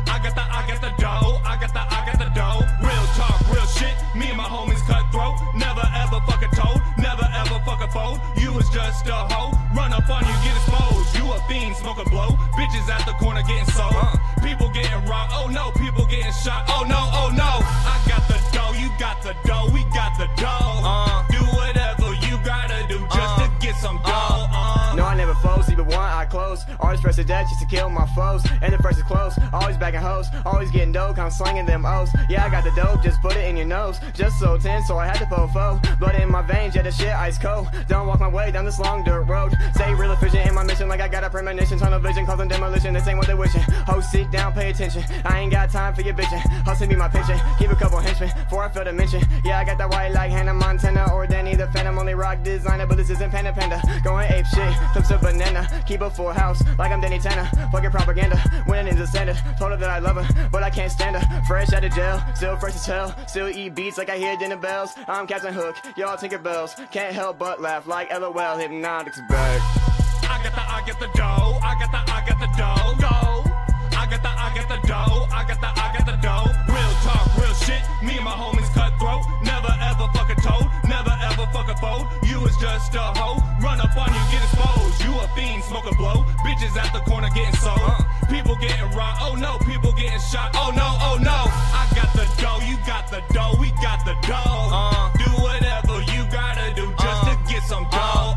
I got the dough, I got the dough. Real talk, real shit. Me and my homies cutthroat. Never ever fuck a toad, never ever fuck a foe. You was just a hoe. Run up on you, get exposed. You a fiend, smoke a blow. Bitches at the corner getting sold. People getting robbed. Oh no, people getting shot. Oh no, oh no. I got the dough, you got the dough, we got the dough. Do whatever you gotta do just to get some dough. No, I never fold, sleep with one eye closed. Always press to death just to kill my foes. And the first is close, always bagging hoes. Always getting dope, I'm slinging them O's. Yeah, I got the dope, just put it in your nose. Just so tense, so I had to fofo. Blood in my veins, yeah, the shit ice cold. Don't walk my way down this long dirt road. Stay real efficient in my mission, like I got a premonition. Tunnel vision, causing demolition, this ain't what they wishing. Hoes, sit down, pay attention. I ain't got time for your bitching. Hustle me my pension, keep a couple henchmen before I feel the mention. Yeah, I got that white like Hannah Montana or Danny the Phantom. Only rock designer, but this isn't Panda Panda. Going ape shit, flips a banana. Keep a full house like I'm Danny Tanner. Fucking propaganda, winning is a standard. Told her that I love her, but I can't stand her. Fresh out of jail, still fresh as hell. Still eat beats like I hear dinner bells. I'm Captain Hook, y'all Tinker Bells. Can't help but laugh like LOL. Hypnotic's back. I get the dough. I got the dough. I get the dough. I got the dough. Real talk, real shit. Me and my homies cutthroat. Never ever fuck a toad. Never ever fuck a foe. You was just a hoe. Run up on you, get exposed. You a fiend, smoke a blow. Bitches at the corner getting sold. People getting robbed. Oh no, people getting shot. Oh no, oh no. I got the dough. You got the dough. We got the dough. Do whatever you gotta do just to get some dough.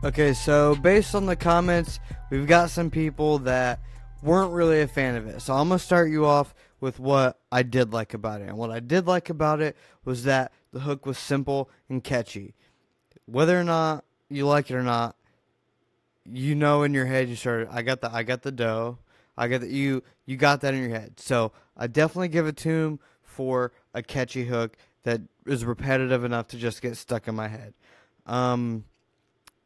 Okay, so based on the comments, we've got some people that weren't really a fan of it. So I'm going to start you off with what I did like about it. And what I did like about it was that the hook was simple and catchy. Whether or not you like it or not, you know in your head you started, I got the dough. You got that in your head. So I definitely give it to him for a catchy hook that is repetitive enough to just get stuck in my head.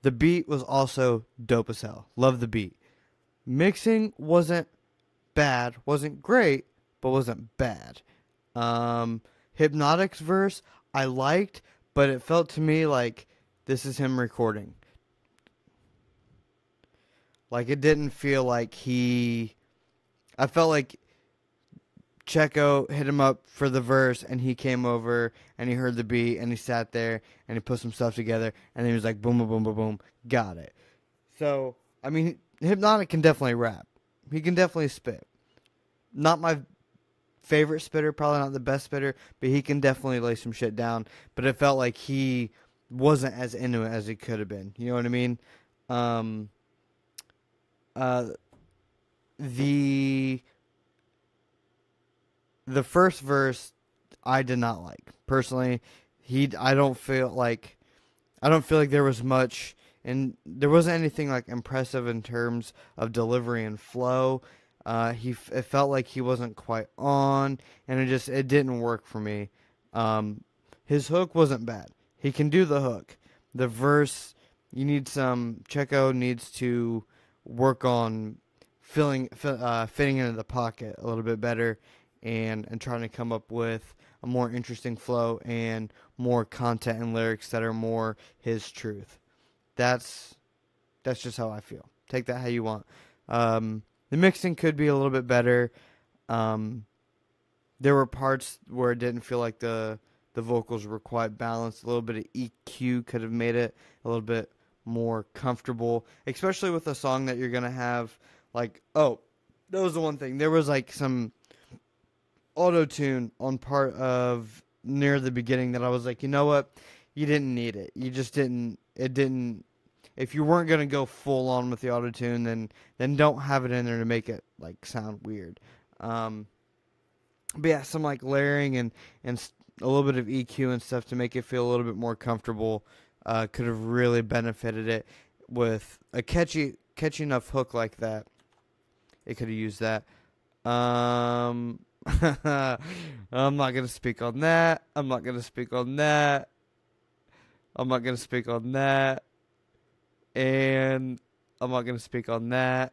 The beat was also dope as hell. Love the beat. Mixing wasn't bad, wasn't great, but wasn't bad. Hypnotic's verse I liked, but it felt to me like this is him recording. Like it didn't feel like I felt like Checo hit him up for the verse, and he came over, and he heard the beat, and he sat there, and he put some stuff together, and then he was like, boom, boom, boom, boom, boom, got it. So, I mean, Hypnotic can definitely rap. He can definitely spit. Not my favorite spitter, probably not the best spitter, but he can definitely lay some shit down. But it felt like he wasn't as into it as he could have been. You know what I mean? The first verse I did not like. Personally, I don't feel like there was much, and there wasn't anything like impressive in terms of delivery and flow. It felt like he wasn't quite on, and it didn't work for me. His hook wasn't bad. He can do the hook. The verse, Checo needs to work on fitting into the pocket a little bit better, and trying to come up with a more interesting flow and more content and lyrics that are more his truth. That's just how I feel. Take that how you want. The mixing could be a little bit better. There were parts where it didn't feel like the vocals were quite balanced. A little bit of EQ could have made it a little bit more comfortable, especially with a song that you're going to have like, oh, that was the one thing. There was like some auto-tune on part of near the beginning that I was like, you know what? You didn't need it. You just didn't. It didn't. If you weren't going to go full on with the auto-tune, then don't have it in there to make it like sound weird. But yeah, some like layering and a little bit of EQ and stuff to make it feel a little bit more comfortable could have really benefited it. With a catchy enough hook like that, it could have used that. I'm not going to speak on that. I'm not going to speak on that. I'm not going to speak on that. And I'm not going to speak on that.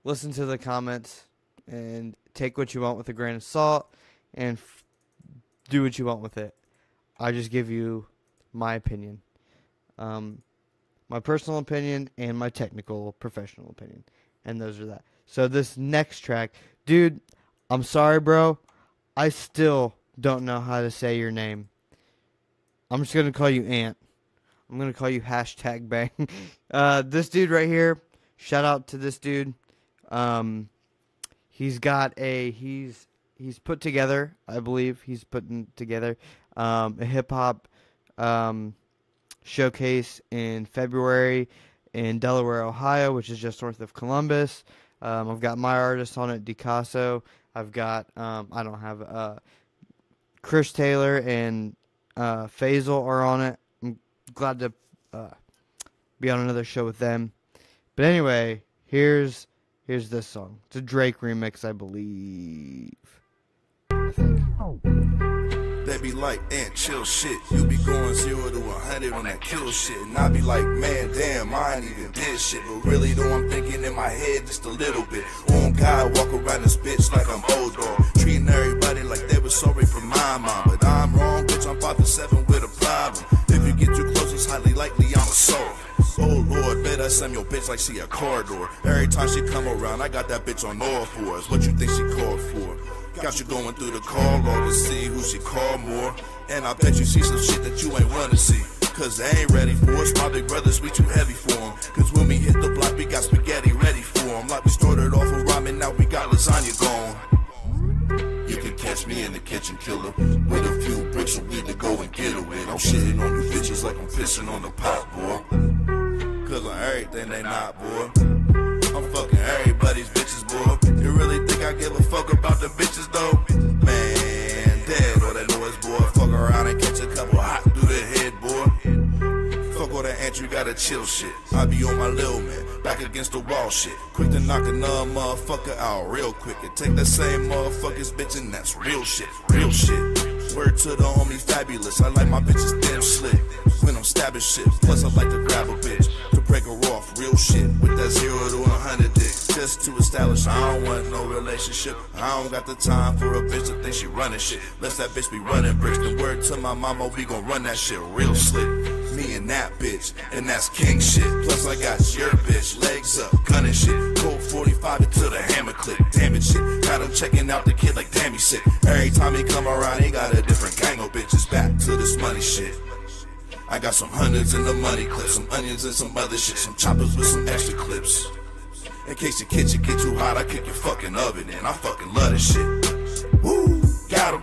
Listen to the comments and take what you want with a grain of salt and do what you want with it. I just give you my opinion. My personal opinion and my technical, professional opinion. And those are that. So this next track, dude, I'm sorry, bro. I still don't know how to say your name. I'm just going to call you Ant. I'm going to call you #bang. This dude right here, shout out to this dude. He's put together, I believe, he's putting together a hip-hop showcase in February in Delaware, Ohio, which is just north of Columbus. I've got my artist on it, DeCasso. I've got, Chris Taylor and Faisal are on it. I'm glad to be on another show with them. But anyway, here's this song. It's a Drake remix, I believe. They be like, Ant, chill shit. You be going 0 to 100 on that kill shit. And I be like, man, damn, I ain't even did shit. But really though, I'm thinking in my head just a little bit. On God, walk around this bitch like I'm old dog. Treating everybody like they were sorry for my mom. But I'm wrong, bitch, I'm 5'7" with a problem. If you get too close, it's highly likely I'm assault. Oh Lord, bet I slam your bitch like she a corridor. Every time she come around, I got that bitch on all fours. What you think she called for? Got you going through the call log to see who she called more. And I bet you see some shit that you ain't wanna see. Cause they ain't ready for us, my big brothers, we too heavy for them. Cause when we hit the block, we got spaghetti ready for them. Like we started off with ramen, now we got lasagna gone. You can catch me in the kitchen, killer, with a few bricks of weed to go and get it with. I'm shitting on you bitches like I'm pissing on the pot, boy. Cause on everything they not, boy. I'm fucking everybody's bitches, boy. You really think I give a fuck about the bitches, though? Man, dead all that noise, boy. Fuck around and catch a couple hot through the head, boy. Fuck all that ant, you gotta chill shit. I be on my lil man, back against the wall shit. Quick to knock another motherfucker out real quick. And take that same motherfucker's bitch and that's real shit, real shit. Word to the homie Fabulous, I like my bitches damn slick. When I'm stabbing shit, plus I like to grab a bitch to break her off, real shit. With that 0 to 100 dick, just to establish I don't want no relationship. I don't got the time for a bitch to think she running shit. Let that bitch be running bricks. The word to my mama, we gon' run that shit real slick. Me and fucking that bitch, and that's king shit. Plus I got your bitch, legs up, gunning shit. Cold 45 until the hammer click, damn it shit. Got him checking out the kid like damn he sick. Every time he come around, he got a different gang of bitches. Back to this money shit. I got some hundreds in the money clip, some onions and some other shit, some choppers with some extra clips. In case your kitchen get too hot, I kick your fucking oven in. I fucking love this shit. Woo, got him.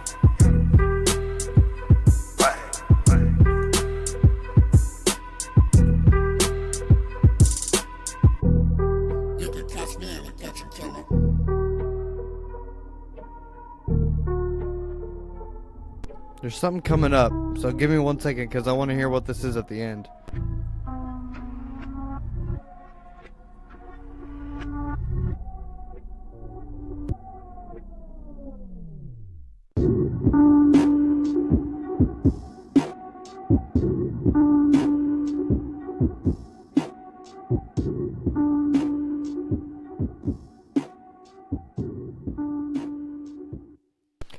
There's something coming up, so give me 1 second because I want to hear what this is at the end.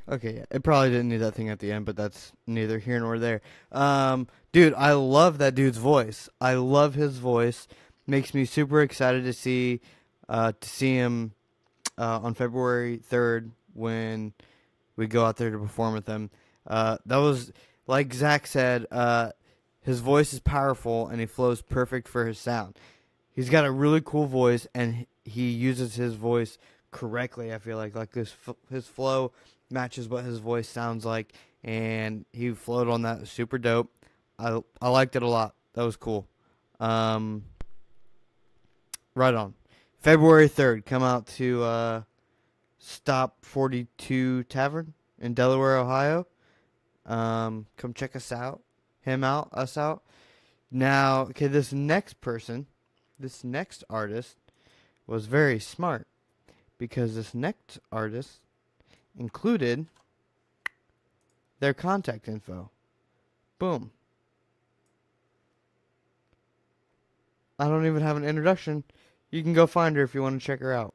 Okay, yeah, it probably didn't need that thing at the end, but that's neither here nor there. Dude, I love that dude's voice. I love his voice. Makes me super excited to see him on February 3rd when we go out there to perform with him. That was, like Zach said, his voice is powerful and he flows perfect for his sound. He's got a really cool voice and he uses his voice correctly. I feel like his flow matches what his voice sounds like, and he flowed on that. Super dope. I liked it a lot. That was cool. Right on. February 3rd, come out to Stop 42 Tavern in Delaware, Ohio. Come check us out. Us out. Now, okay, this next artist was very smart, because this next artist included their contact info. Boom. I don't even have an introduction. You can go find her if you want to check her out.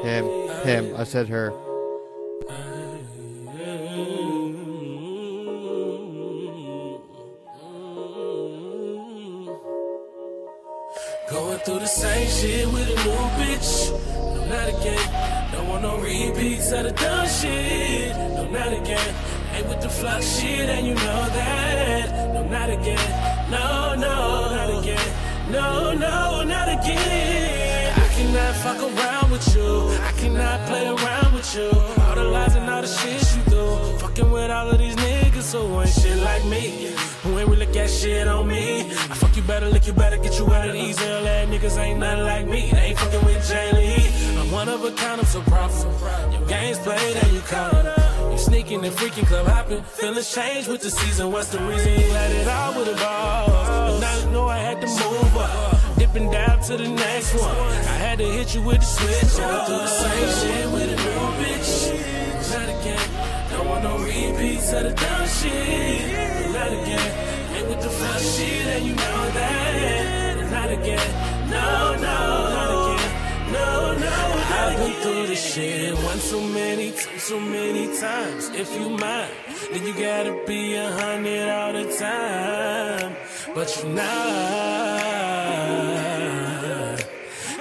Him. I said her. Going through the same shit with a new bitch. No, not again. Don't want no repeats of the dumb shit. No, not again. Ain't with the fuck shit and you know that. No, not again. No, not again. No, not again. I cannot fuck around with you. I cannot play around with you. All the lies and all the shit you do. Fucking with all of these niggas who ain't shit like me. Who ain't really got shit on me. I fuck you better, lick you better, get you out of these LA niggas ain't nothing like me. They ain't fucking with Jay Lee. I'm one of a kind, I'm so proud. Your game's played and you counting. You sneaking and freaking, club hopping. Feelings change with the season. What's the reason you let it out with the balls? But now you know I had to move up. Dipping down to the next one. I had to hit you with the switch. Going through the same shit with a new bitch. Not again. Don't want no repeats of the dumb shit. Not again. Ain't with the fuck shit and you know that. Not again. No, not again. No, I've been through this shit one too many times. If you mind, then you gotta be 100 all the time. But you're not,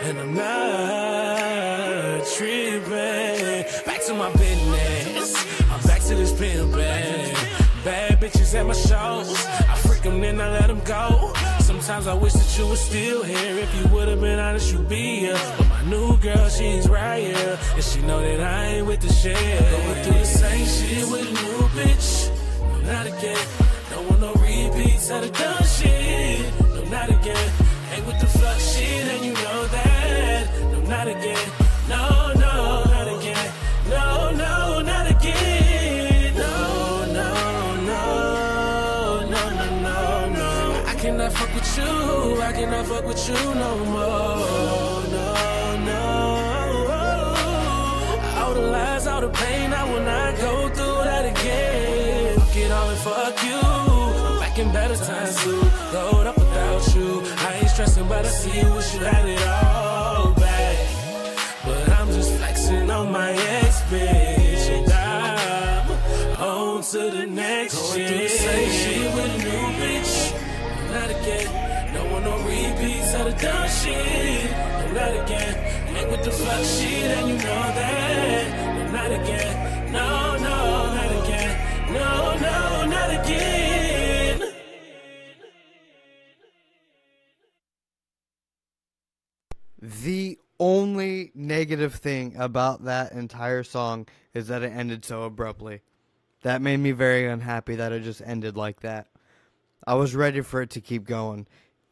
and I'm not tripping. Back to my business, I'm back to this pimpin'. Bad bitches at my shows, I freak them then I let them go. Sometimes I wish that you were still here. If you would've been honest, you'd be here. But my new girl, she's right here, and she know that I ain't with the shit. Going through the same shit with a new bitch. No, not again. Don't want no repeats of the dumb shit. No, not again. Ain't with the fuck shit, and you know that. No, not again. No, not again. No, not again. No. I cannot fuck with you. I cannot fuck with you no more. No. All the lies, all the pain, I will not go through that again. Fuck it all and fuck you. I'm back in better times too. Load up without you. I ain't stressing, but I see you wish you had it all back. But I'm just flexing on my ex bitch, and I'm on to the next of dumb shit. No, not again. Ain't with the fuck shit, and you know that. No, not again. No, no, not again. No, no, not again. The only negative thing about that entire song is that it ended so abruptly. That made me very unhappy that it just ended like that. I was ready for it to keep going.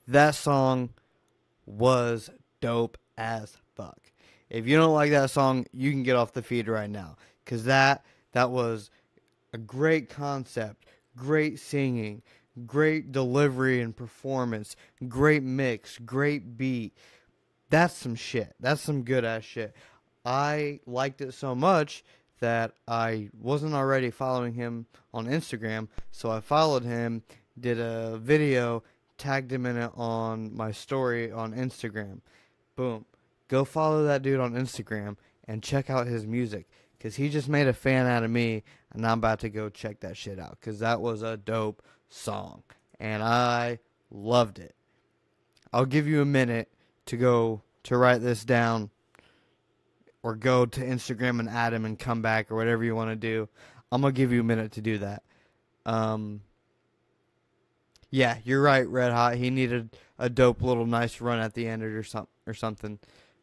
That song was dope as fuck. If you don't like that song, you can get off the feed right now. Because that was a great concept, great singing, great delivery and performance, great mix, great beat. That's some shit. That's some good ass shit. I liked it so much that I wasn't already following him on Instagram, so I followed him, did a video, tagged him in it on my story on Instagram. Boom. Go follow that dude on Instagram and check out his music, because he just made a fan out of me, and I'm about to go check that shit out, because that was a dope song, and I loved it. I'll give you a minute to go to write this down, or go to Instagram and add him and come back, or whatever you want to do. I'm going to give you a minute to do that. Yeah, you're right, Red Hot. He needed a dope little nice run at the end or something.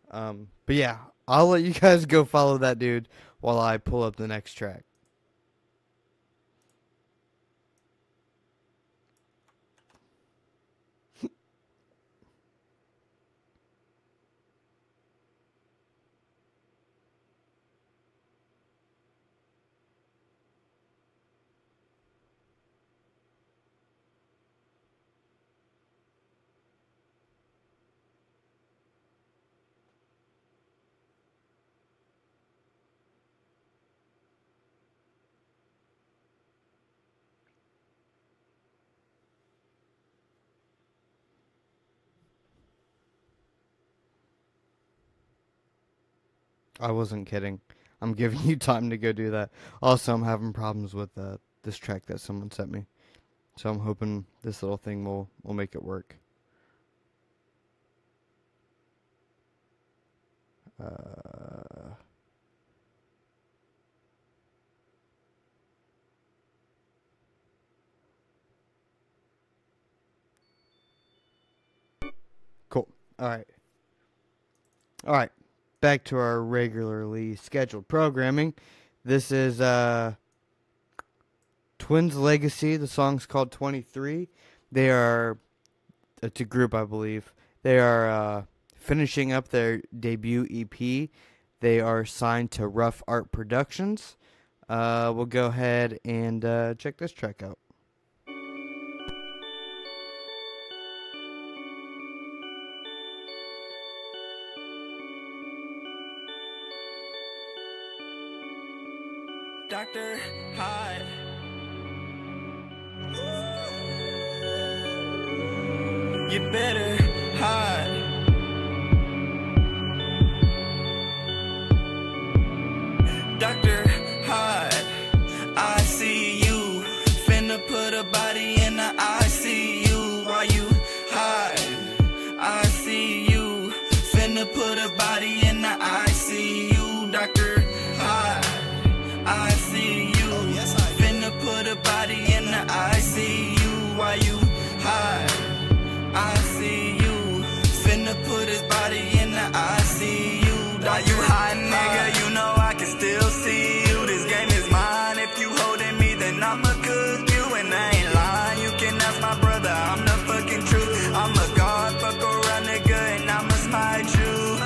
But yeah, I'll let you guys go follow that dude while I pull up the next track. I wasn't kidding. I'm giving you time to go do that. Also, I'm having problems with this track that someone sent me. So I'm hoping this little thing will make it work. Cool. Alright. Alright. Back to our regularly scheduled programming. This is Twins Legacy. The song's called 23. They are, it's a group, I believe. They are finishing up their debut EP. They are signed to Rough Art Productions. We'll go ahead and check this track out. Dr. Hot. You better hide. Dr. Hot. I see you. Finna put a body in the ICU. While you hide. I see you. Finna put a body in the ICU. Dr. Hot. I see you. Finna put a body in the ICU. While you hide. I see you. Finna put his body in the ICU. While you hide, nigga, you know I can still see you. This game is mine. If you holding me, then I'ma cook you. And I ain't lying. You can ask my brother. I'm the fucking truth. I'm a god, fuck around, nigga, and I'ma smite you.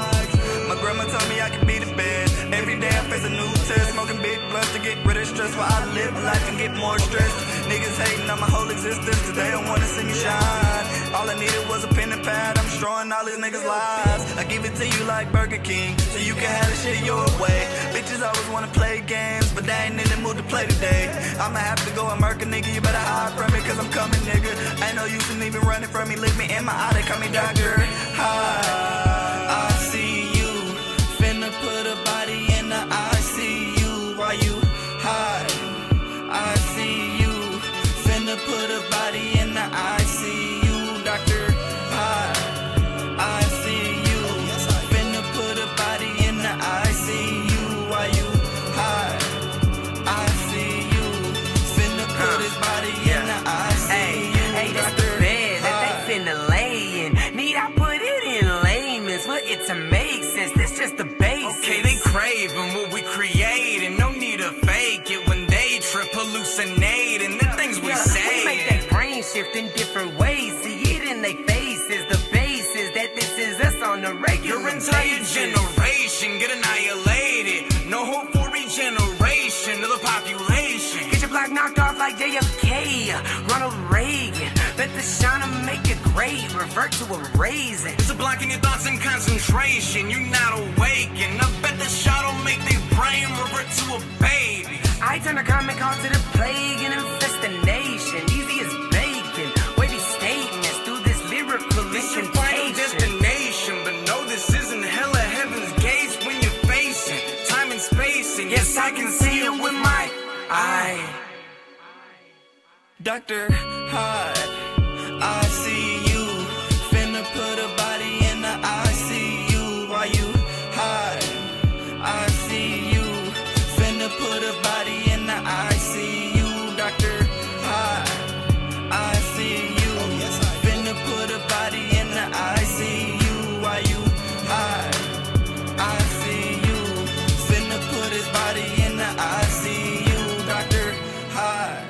My grandma told me I could be the best. Every day I face a new test. Smoking big blunts to get rid of stress while I live life and get more stressed. Niggas hating on my whole existence cause they don't wanna see me shine. All I needed was a pen and pad. I'm destroying all these niggas' lives. I give it to you like Burger King so you can have the shit your way. Bitches always wanna play games but they ain't in the mood to play today. I'ma have to go and murk a nigga. You better hide from me cause I'm coming, nigga. Ain't no use in even running from me. Look me in my eye, they call me Dr. High. I see you. Finna put a body in the ICU. While you hide. I see you. Finna put a body in the ICU. Dr. High. I it to make sense. That's just the basics. Okay, they craving what we create, and no need to fake it when they trip, hallucinate, and the things we say. We make that brain shift in different ways. See it in their faces. The basis that this is us on the regular. Your entire generation get annihilated. No hope for regeneration of the population. Get your block knocked off like JFK, Ronald Reagan. Bet the shiner make it great, revert to a raisin. It's a block in your thoughts and concentration. You're not awakened. I bet the shot'll make their brain revert to a baby. I turn a common call to the plague and infest the nation. Easy as bacon. Wavy statements through this lyrical This your final destination, but no, this isn't hell of heaven's gates when you're facing time and space. And yes, I can see it with my eye. Dr. Hyde, I see you. Finna put a body in the ICU while you hide. I see you. Finna put a body in the ICU. Dr. Hyde, I see you. Finna put a body in the ICU while you hide. I see you. Finna put his body in the ICU. Dr. Hyde.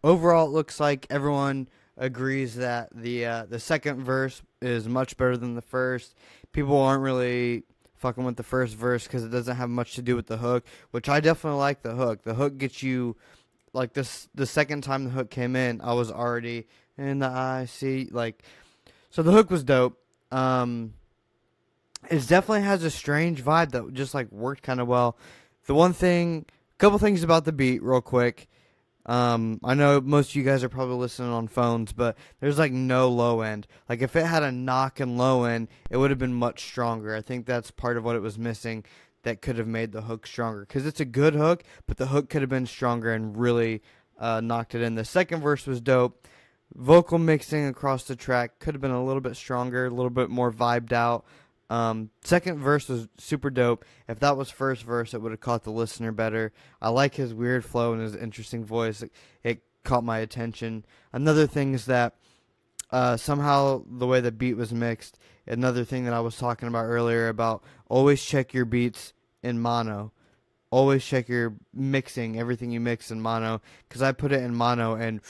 Overall, it looks like everyone agrees that the second verse is much better than the first. People aren't really fucking with the first verse because it doesn't have much to do with the hook, which I definitely like the hook. The hook gets you, like, this. The second time the hook came in, I was already in the IC, like, so the hook was dope. It definitely has a strange vibe that just, like, worked kind of well. The one thing, couple things about the beat real quick. I know most of you guys are probably listening on phones, but there's like no low end. Like if it had a knock and low end, it would have been much stronger. I think that's part of what it was missing that could have made the hook stronger. Because it's a good hook, but the hook could have been stronger and really knocked it in. The second verse was dope. Vocal mixing across the track could have been a little bit stronger, a little bit more vibed out. Second verse was super dope. If that was first verse, it would have caught the listener better. I like his weird flow and his interesting voice. It caught my attention. Another thing is that somehow the way the beat was mixed, another thing that I was talking about earlier about always check your beats in mono. Always check your mixing, everything you mix in mono, because I put it in mono and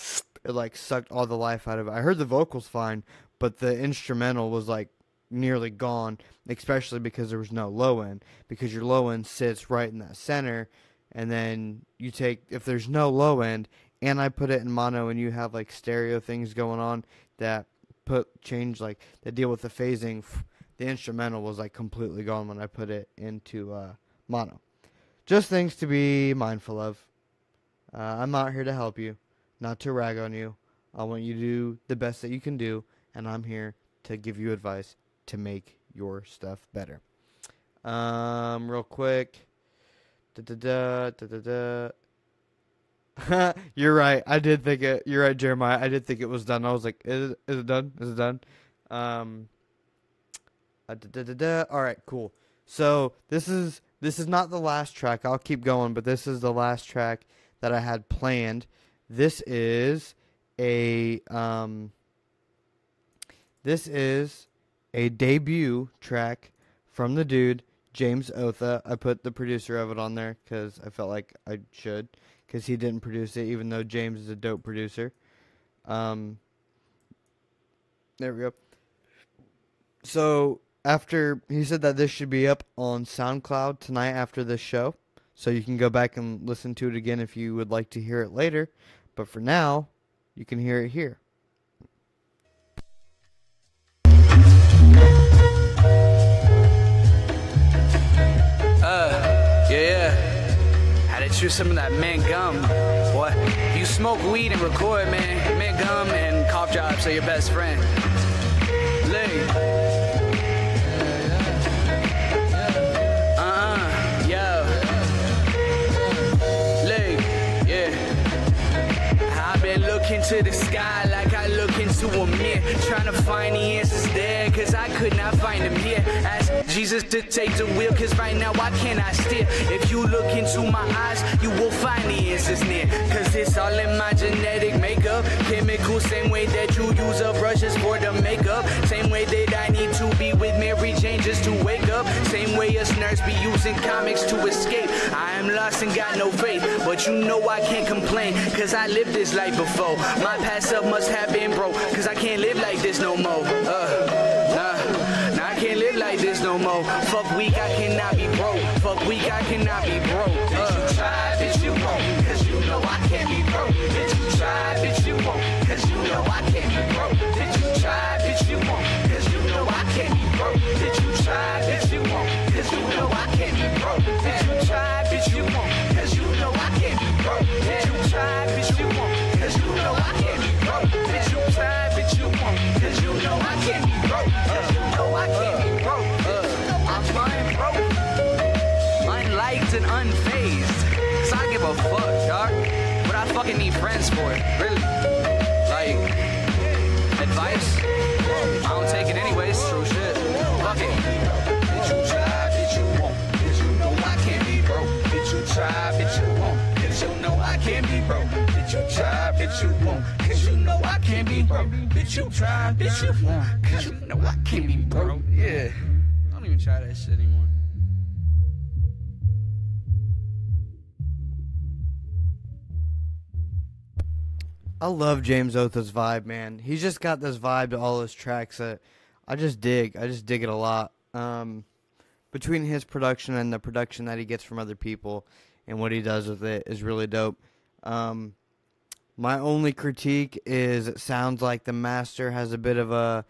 it like sucked all the life out of it. I heard the vocals fine, but the instrumental was like nearly gone, especially because there was no low end, because your low end sits right in that center, and then you take, if there's no low end and I put it in mono and you have like stereo things going on that change, like that deal with the phasing, the instrumental was like completely gone when I put it into mono. Just things to be mindful of. I'm not here to help you, not to rag on you. I want you to do the best that you can do, and I'm here to give you advice to make your stuff better. Real quick. You're right. I did think it. You're right, Jeremiah. I did think it was done. I was like, is it done? Is it done? All right, cool. So this is not the last track. I'll keep going, but this is the last track that I had planned. This is a debut track from the dude, James Otha. I put the producer of it on there because I felt like I should, because he didn't produce it, even though James is a dope producer. There we go. So after he said that this should be up on SoundCloud tonight after this show, so you can go back and listen to it again if you would like to hear it later. But for now, you can hear it here. Had to chew some of that mint gum. Boy, if you smoke weed and record, man, mint gum and cough drops are your best friend. I've been looking to the sky like I look into answers to them here. Trying to find the answers there, cause I could not find them here. Ask Jesus to take the wheel, cause right now I cannot steer. If you look into my eyes, you will find the answers near. Cause it's all in my genetic makeup. Chemical, same way that you use a brushes for the makeup. Same way that I need to be with Mary Jane just to wake up. Same way us nerds be using comics to escape. I am lost and got no faith, but you know I can't complain, cause I lived this life before. My past self must have been broke, cause I can't live like this no more. Nah, I can't live like this no more. Fuck weak, I cannot be broke. Fuck weak, I cannot be broke. Bitch, you try, bitch, you won't, cause you know I can't be broke. Bitch, you try, bitch, you won't, cause you know I can't be broke. Bitch, you try, bitch, you won't, cause you know I can't be broke. Bitch, you try, bitch, you won't, cause you know I can't be broke. Bitch, you try, bitch, you won't, cause you know I can't be broke. Bitch, you try, bitch, you won't, cause you know I can't be broke. Bitch, you try, bitch, you won't, cause you know I can't be broke. Cause you know I can't be broke. I'm flying broke. Mine liked and unfazed. Cause I give a fuck, dog. What I fucking need friends for, really. Like, advice? I don't take it anyways, true shit. Fuck it. Bitch, you try, bitch, you won't. Bitch, you know I can't be broke. Bitch, you try, bitch, you won't. Bitch, you know I can't be broke. Bitch, you try, bitch, you won't. Cause you know I can't be broke. Bitch, you try, bitch, you won't. Cause you know I can't be broke. Yeah. Don't even try that shit anymore. I love James Otha's vibe, man. He's just got this vibe to all his tracks that I just dig. I just dig it a lot. Between his production and the production that he gets from other people and what he does with it is really dope. My only critique is it sounds like the master has a bit of a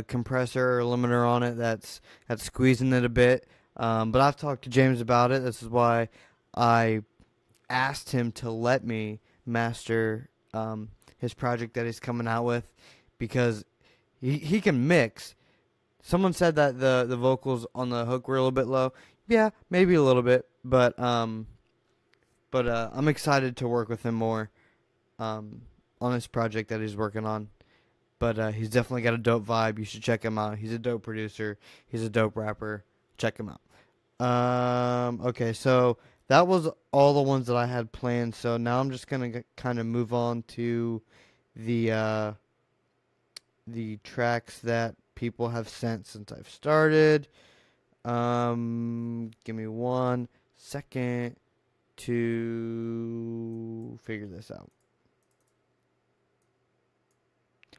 compressor or limiter on it that's squeezing it a bit. But I've talked to James about it. This is why I asked him to let me master his project that he's coming out with, because he can mix. Someone said that the vocals on the hook were a little bit low. Yeah, maybe a little bit, but I'm excited to work with him more on this project that he's working on. But he's definitely got a dope vibe. You should check him out. He's a dope producer. He's a dope rapper. Check him out. Okay, so that was all the ones that I had planned. So now I'm just gonna kind of move on to the tracks that people have sent since I've started. Give me 1 second to figure this out.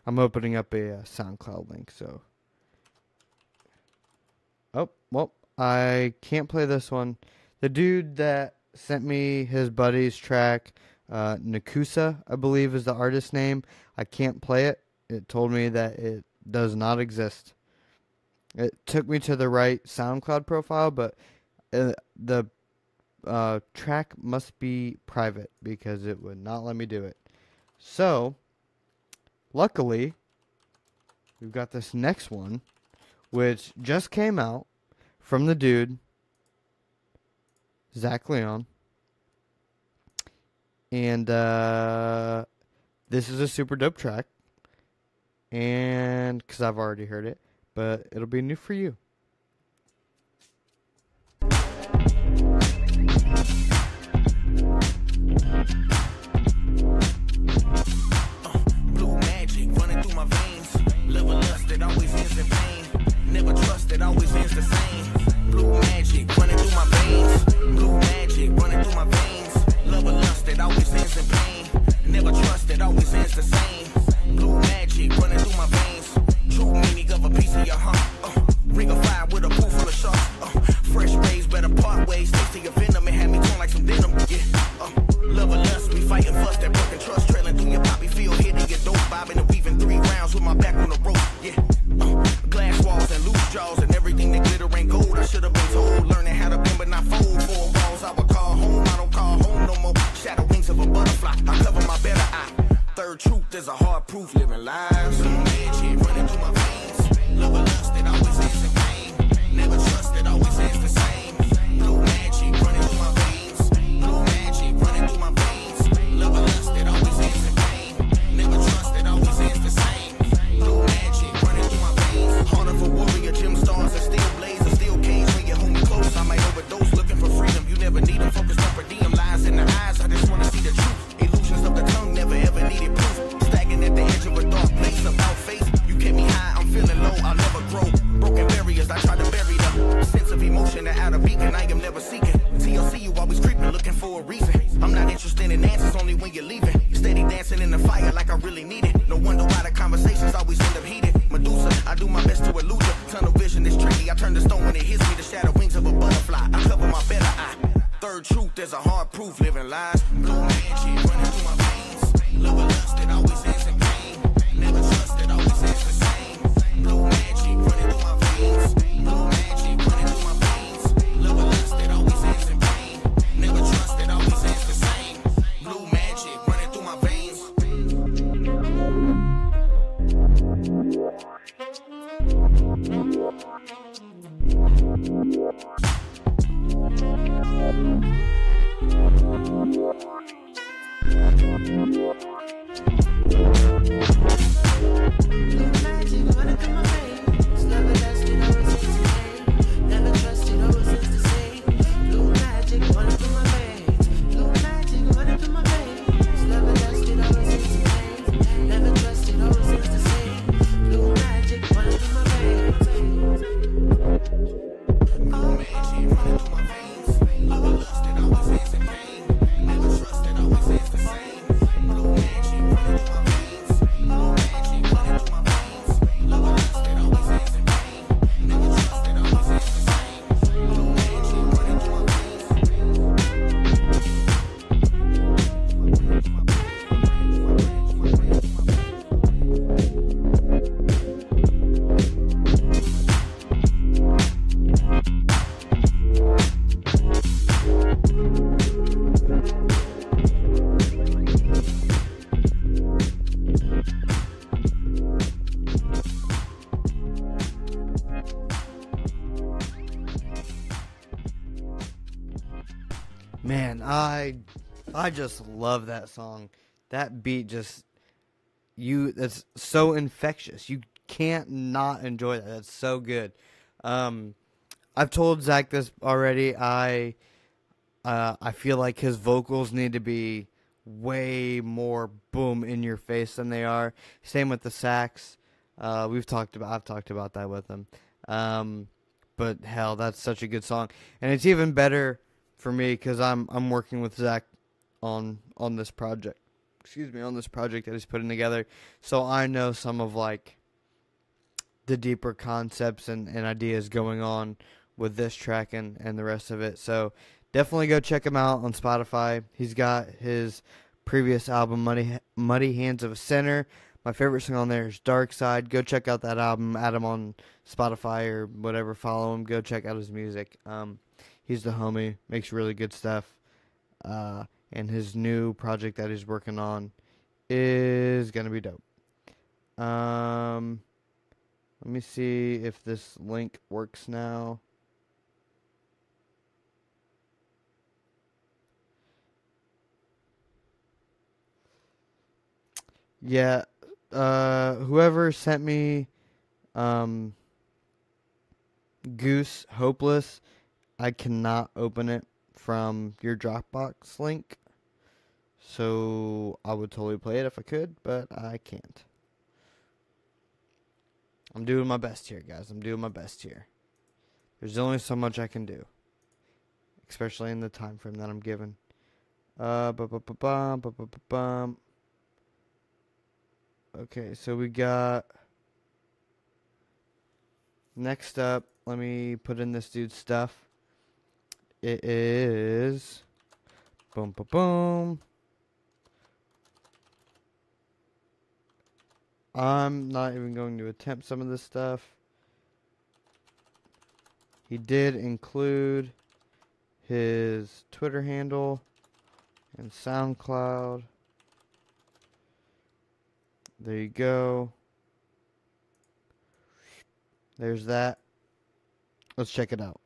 I'm opening up a SoundCloud link, so. Oh, well, I can't play this one. The dude that sent me his buddy's track, Nakusa, I believe is the artist name. I can't play it. It told me that it does not exist. It took me to the right SoundCloud profile, but the track must be private because it would not let me do it. So, luckily, we've got this next one, which just came out from the dude, Zach Leon. And this is a super dope track. And because I've already heard it, but it'll be new for you. Blue magic running through my veins. Love and lust that always ends in pain. Never trust that always ends the same. Blue magic running through my veins. Blue magic running through my veins. Love and lust that always ends in pain. Never trust that always ends the same. Blue magic running through my veins. True meaning of a piece of your heart. Ring of fire with a pool full of sharks. Fresh rays, better part ways. Taste of your venom and had me torn like some denim. Yeah. Love or lust, we fighting fuss that broken trust. Trailing through your poppy field, hitting your dope, bobbing and weaving 3 rounds with my back on the rope. Yeah. Glass walls and loose jaws and everything that glitter ain't gold. I should have been told, learning how to bend but not fold. 4 walls I would call home. I don't call home no more. Shadow wings of a butterfly. I cover my better eye. Third truth is a hard proof, living lives. Blue magic running through my veins. Love or lust that always ends in pain. Never trust that always ends the same. Blue magic running through my veins. Blue magic running through my veins. Love or lust that always ends in pain. Never trust that always ends the same. the fire like I really need it. No wonder why the conversations always end up heated. Medusa, I do my best to elude ya. Tunnel vision is tricky. I turn the stone when it hits me. The shadow wings of a butterfly. I cover my better eye. Third truth, there's a hard proof. Living lies. Blue magic running through my veins. Love and lust, it always ends in pain. Never trust, it always ends the same. Blue magic running through my veins. Blue magic running through my veins. Love and lust, it always ends in pain. Never trust, it always ends the same. Blue magic running through my veins. Man, I just love that song. That beat that's so infectious. You can't not enjoy that. That's so good. I've told Zach this already. I feel like his vocals need to be way more boom in your face than they are. Same with the sax. I've talked about that with him. But hell, that's such a good song, and it's even better for me because I'm working with Zach on this project. On this project that he's putting together. So I know some of like the deeper concepts and ideas going on with this track and the rest of it. So definitely go check him out on Spotify. He's got his previous album, Muddy Hands of a Sinner. My favorite song on there is Dark Side. Go check out that album. Add him on Spotify or whatever. Follow him. Go check out his music. He's the homie. Makes really good stuff. And his new project that he's working on is going to be dope. Let me see if this link works now. Yeah, whoever sent me Goose Hopeless, I cannot open it from your Dropbox link. So I would totally play it if I could, but I can't. I'm doing my best here, guys. I'm doing my best here. There's only so much I can do, especially in the time frame that I'm given. Okay, so we got next up. Let me put in this dude's stuff. It is boom, boom, boom. I'm not even going to attempt some of this stuff. He did include his Twitter handle and SoundCloud. There you go. There's that. Let's check it out.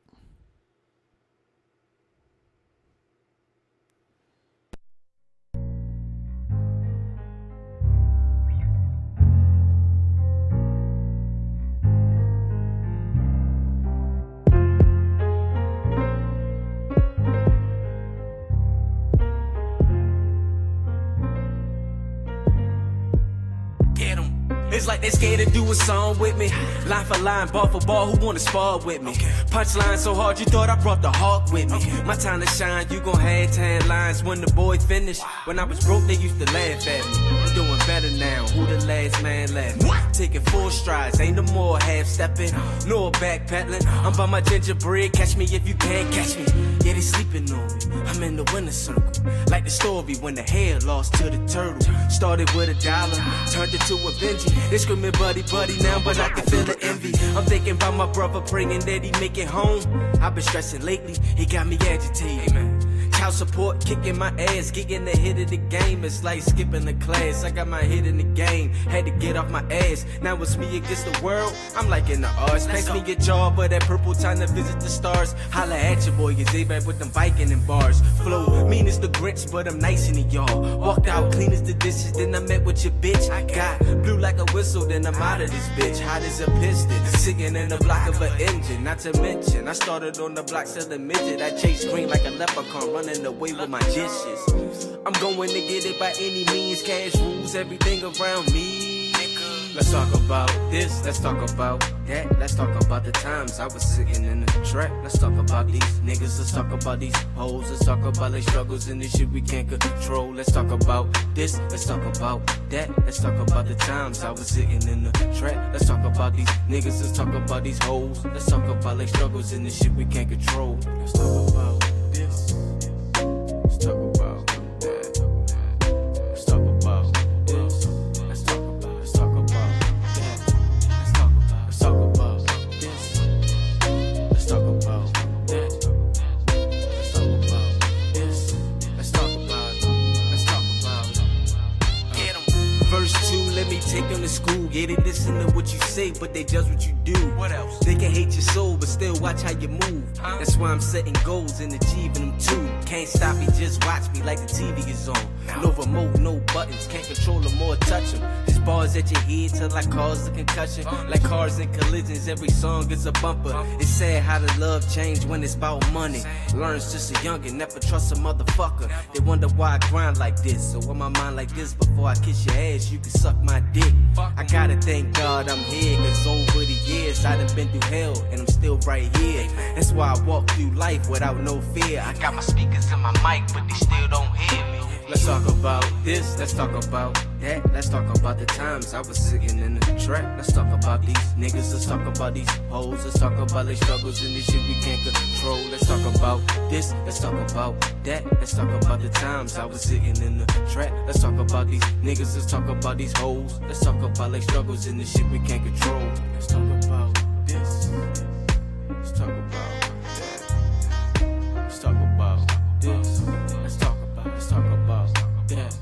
It's like they scared to do a song with me. Line for line, ball for ball, who wanna spar with me? Punchline so hard you thought I brought the hawk with me. My time to shine, you gon' have 10 lines when the boys finish. When I was broke, they used to laugh at me. I'm doing better now, who the last man left? Taking full strides, ain't no more half-stepping, no backpedaling. I'm by my gingerbread, catch me if you can't catch me. Yeah, they sleeping on me, I'm in the winner circle. Like the story when the hare lost to the turtle. Started with $1, turned it to a Benji. They screaming buddy, buddy now, but I can feel the envy. I'm thinking about my brother praying that he make it home. I've been stressing lately, he got me agitated. Child support, kicking my ass, getting the hit of the game. It's like skipping the class. I got my hit in the game, had to get off my ass. Now it's me against the world. I'm like in the arts. Pass me your job, but that purple time to visit the stars. Holla at your boy, cause they back with them biking and bars. Flow mean as the Grinch, but I'm nice in the y'all. Walked out clean as the dishes, then I met with your bitch. I got blue like a whistle, then I'm out of this bitch. Hot as a piston, sitting in the block of an engine. Not to mention, I started on the block selling midget. I chased green like a leprechaun, running away with my dishes. I'm going to get it by any means. Cash rules everything around me. Let's talk about this, let's talk about that. Let's talk about the times I was sitting in the trap. Let's talk about these niggas, let's talk about these hoes. Let's talk about their struggles and the shit we can't control. Let's talk about this, let's talk about that. Let's talk about the times I was sitting in the trap. Let's talk about these niggas, let's talk about these hoes. Let's talk about their struggles and the shit we can't control. Let's talk about this. Let's talk about that. Let's talk about this. Let's talk about that. Let's talk about this. Let's talk about that. Let's talk about this. Let's talk about get 'em. Verse 2, let me take them to school. Yeah, they listen to what you say, but they judge what you do. What else? They can hate your soul, but still watch how you move. That's why I'm setting goals and achieving them too. Can't stop me, just watch me like the TV is on. No remote, no buttons, can't control them or touch them. Just bars at your head till I cause a concussion. Like cars and collisions, every song is a bumper. It's sad how the love changed when it's about money. Learns just a youngin', never trust a motherfucker. They wonder why I grind like this, so on my mind like this. Before I kiss your ass, you can suck my dick. I gotta thank God I'm here, cause over the years I done been through hell, and I'm still right here. That's why I walk through life without no fear. I got my speakers in my mic, but they still don't hear me. Let's talk about this, let's talk about that. Let's talk about the times I was sitting in the trap. Let's talk about these niggas, let's talk about these hoes. Let's talk about their struggles and the shit we can't control. Let's talk about this, let's talk about that. Let's talk about the times I was sitting in the trap. Let's talk about these niggas, let's talk about these hoes. Let's talk about their struggles and the shit we can't control. Let's talk about this, let's talk about that. Let's talk about this, let's talk about that.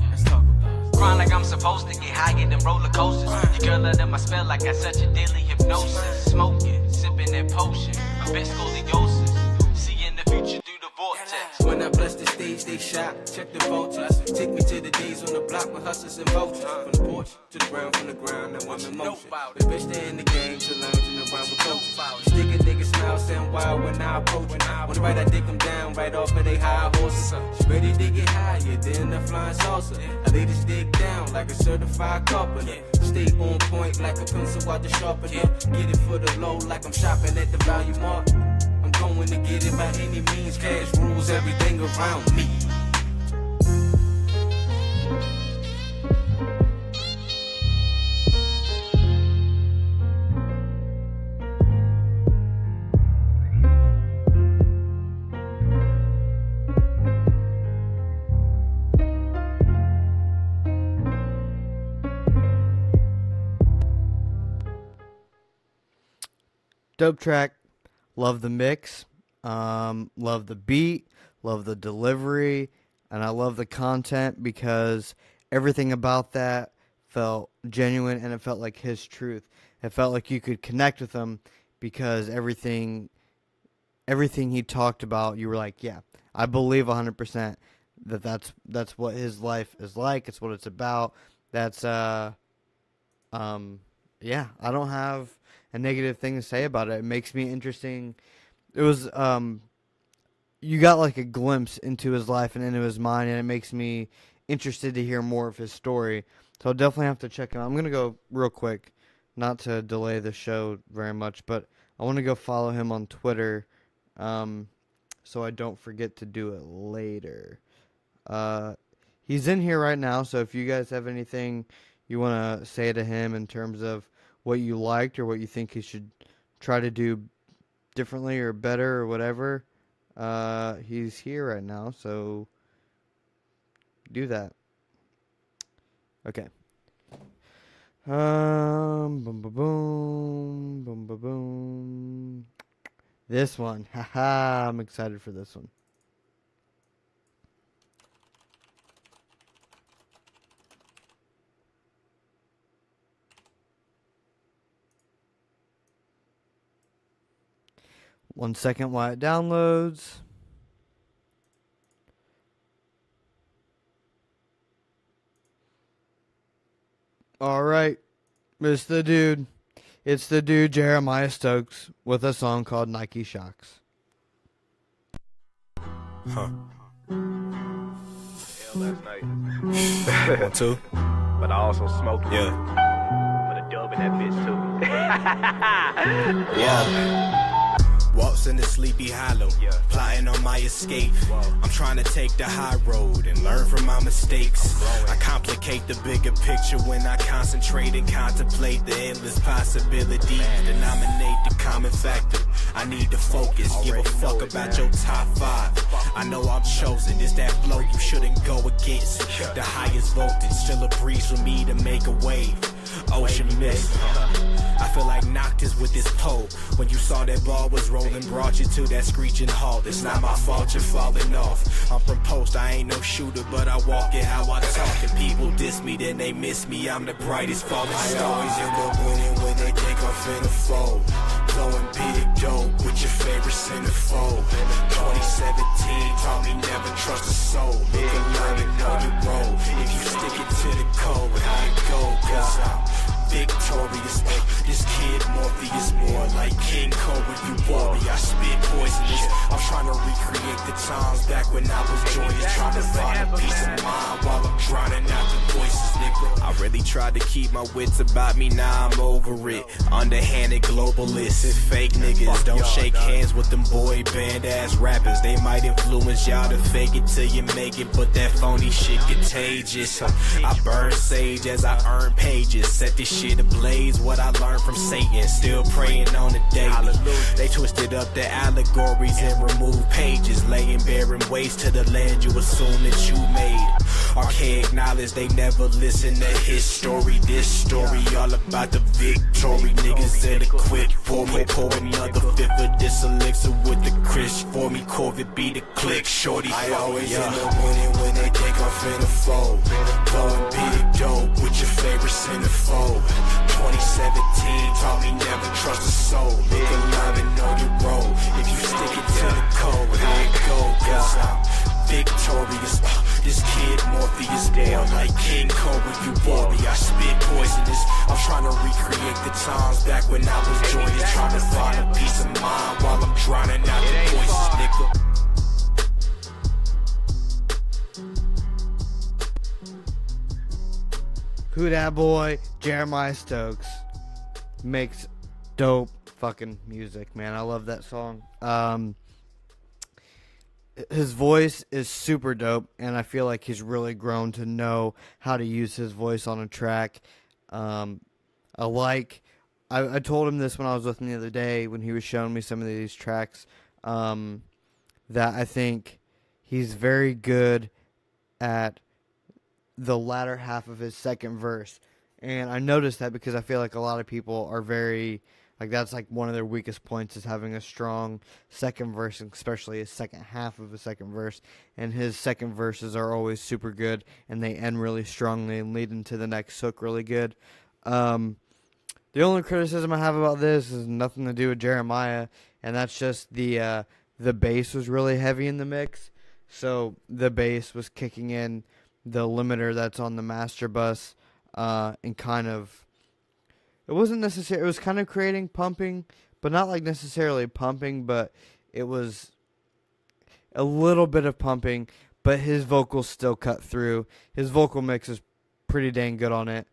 Let's talk about crying like I'm supposed to get higher than roller coasters. Your girl under my spell like I such a daily hypnosis. Smoking, sipping that potion, a bit scoliosis. Seeing the future through the vortex. When I bless the stage, they shot, check the vultures. Take me to the days on the block with hustlers and vultures. From the porch to the ground, from the ground, now I'm in motion. The bitch they in the game, to lounging around with coaches. Stick a nigga smile, sound wild when I approach. When right I dig them down, right off of they high horses. She ready to get higher than the flying saucer. I lay this dig down like a certified carpenter. Stay on point like a pencil out the sharpener. Get it for the low like I'm shopping at the value mart. I'm going to get it by any means. Cash rules everything around me. Dope track. Love the mix. Love the beat. Love the delivery. And I love the content because everything about that felt genuine and it felt like his truth. It felt like you could connect with him because everything he talked about, you were like, yeah, I believe 100% that's what his life is like. It's what it's about. That's yeah, I don't have a negative thing to say about it. It makes me interesting. It was you got like a glimpse into his life and into his mind, and it makes me interested to hear more of his story. So I'll definitely have to check him out. I'm going to go real quick, not to delay the show very much, but I want to go follow him on Twitter so I don't forget to do it later. He's in here right now, so if you guys have anything you want to say to him in terms of what you liked or what you think he should try to do differently or better or whatever, he's here right now, so do that. Okay. Boom, boom, boom, boom, boom, boom. This one, haha! I'm excited for this one. One second while it downloads. Alright, it's the dude. It's the dude Jeremiah Stokes with a song called Nike Shocks. Huh. Last night. 1, 2. But I also smoked. Yeah. Put a dub in that bitch too. Yeah. Walks in the sleepy hollow, plotting on my escape. I'm trying to take the high road and learn from my mistakes. I complicate the bigger picture when I concentrate and contemplate the endless possibilities. Denominate the common factor. I need to focus, give a fuck about your top 5. I know I'm chosen, it's that flow you shouldn't go against. The highest voltage, still a breeze for me to make a wave. Ocean mist. I feel like Noctis with this pole. When you saw that ball was rolling, brought you to that screeching halt. It's not my fault you're falling off. I'm from post, I ain't no shooter, but I walk it how I talk. And people diss me, then they miss me. I'm the brightest falling star. I always end up winning when they think I'm finna fold. Blowing big dope with your favorite centerfold. 2017 taught me never trust a soul. Look alive and know the road. If you stick it to the code, how it go, cause I'm victorious. This kid Morpheus more like King Cobra, you worry. I spit poisonous. I'm trying to recreate the times back when I was joyous. Trying to find a peace of mind while I'm drowning out the voices, nigga. I really tried to keep my wits about me, now I'm over it. Underhanded globalists and fake niggas. Don't shake hands with them boy band ass rappers. They might influence y'all to fake it till you make it, but that phony shit contagious. I burn sage as I earn pages. Set this shit ablaze, what I learned from Satan. Still praying on the daily. They twisted up the allegories and removed pages, laying barren waste to the land you assume that you made. Archaic knowledge, they never listen to his story. This story all about the victory. Niggas ill-equipped, pour another fifth of this elixir with the Chris. For me, Corvette be the click, shorty. I always end up winning when they think I'm finna fold. Blowing big dope with your favorite centerfold. 2017 taught me never trust a soul. Look alive and know your role. If you stick it to the code, how it go, cause I'm victorious. This kid Morpheus more like King Cobra, you worry. I spit poisonous. I'm trying to recreate the times back when I was joyous. Trying to find a peace of mind while I'm drowning out the voices, nigga. Who that boy? Jeremiah Stokes makes dope fucking music, man. I love that song. His voice is super dope, and I feel like he's really grown to know how to use his voice on a track. I told him this when I was with him the other day when he was showing me some of these tracks, that I think he's very good at the latter half of his second verse. And I noticed that because I feel like a lot of people are very... Like, that's, like, one of their weakest points is having a strong second verse, especially a second half of a second verse. And his second verses are always super good, and they end really strongly and lead into the next hook really good. The only criticism I have about this is nothing to do with Jeremiah, and that's just the bass was really heavy in the mix. So the bass was kicking in the limiter that's on the master bus, and kind of... It wasn't necessarily, it was kind of creating pumping, but not like necessarily pumping, but it was a little bit of pumping, but his vocals still cut through. His vocal mix is pretty dang good on it.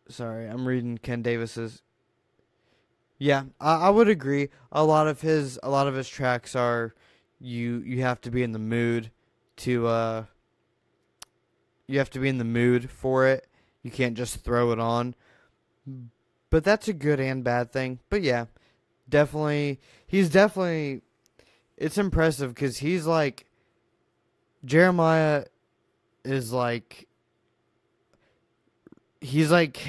Sorry, I'm reading Ken Davis's. Yeah, I would agree. A lot of his tracks are you have to be in the mood to you have to be in the mood for it. You can't just throw it on. But that's a good and bad thing. But yeah, definitely it's impressive because he's like Jeremiah is like he's like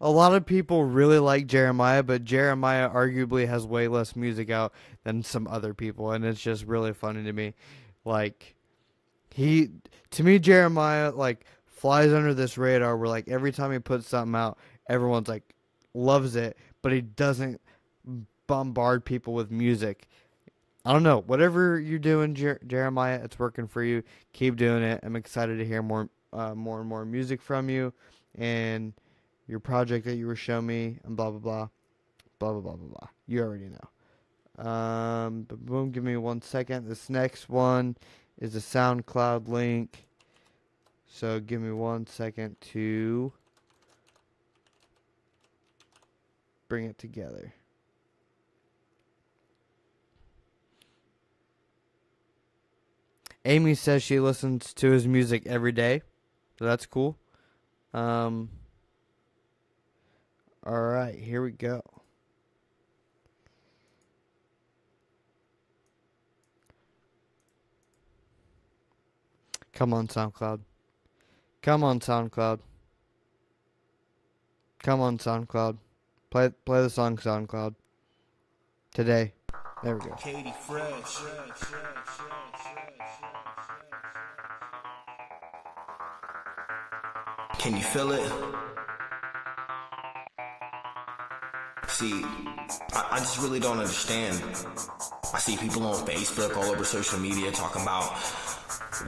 a lot of people really like Jeremiah, but Jeremiah arguably has way less music out than some other people, and it's just really funny to me. Like to me, Jeremiah like flies under this radar where like every time he puts something out, everyone's like loves it, but he doesn't bombard people with music. I don't know. Whatever you're doing, Jeremiah, it's working for you. Keep doing it. I'm excited to hear more and more music from you and your project that you were showing me and blah, blah, blah. Blah, blah, blah, blah, blah. You already know. Boom, give me 1 second. This next one is a SoundCloud link. So give me 1 second to bring it together. Amy says she listens to his music every day. So that's cool. Alright, here we go. Come on, SoundCloud. Come on, SoundCloud. Come on, SoundCloud. Play the song, SoundCloud. Today. There we go. Katie Fresh. Can you feel it? See, I just really don't understand. I see people on Facebook, all over social media talking about,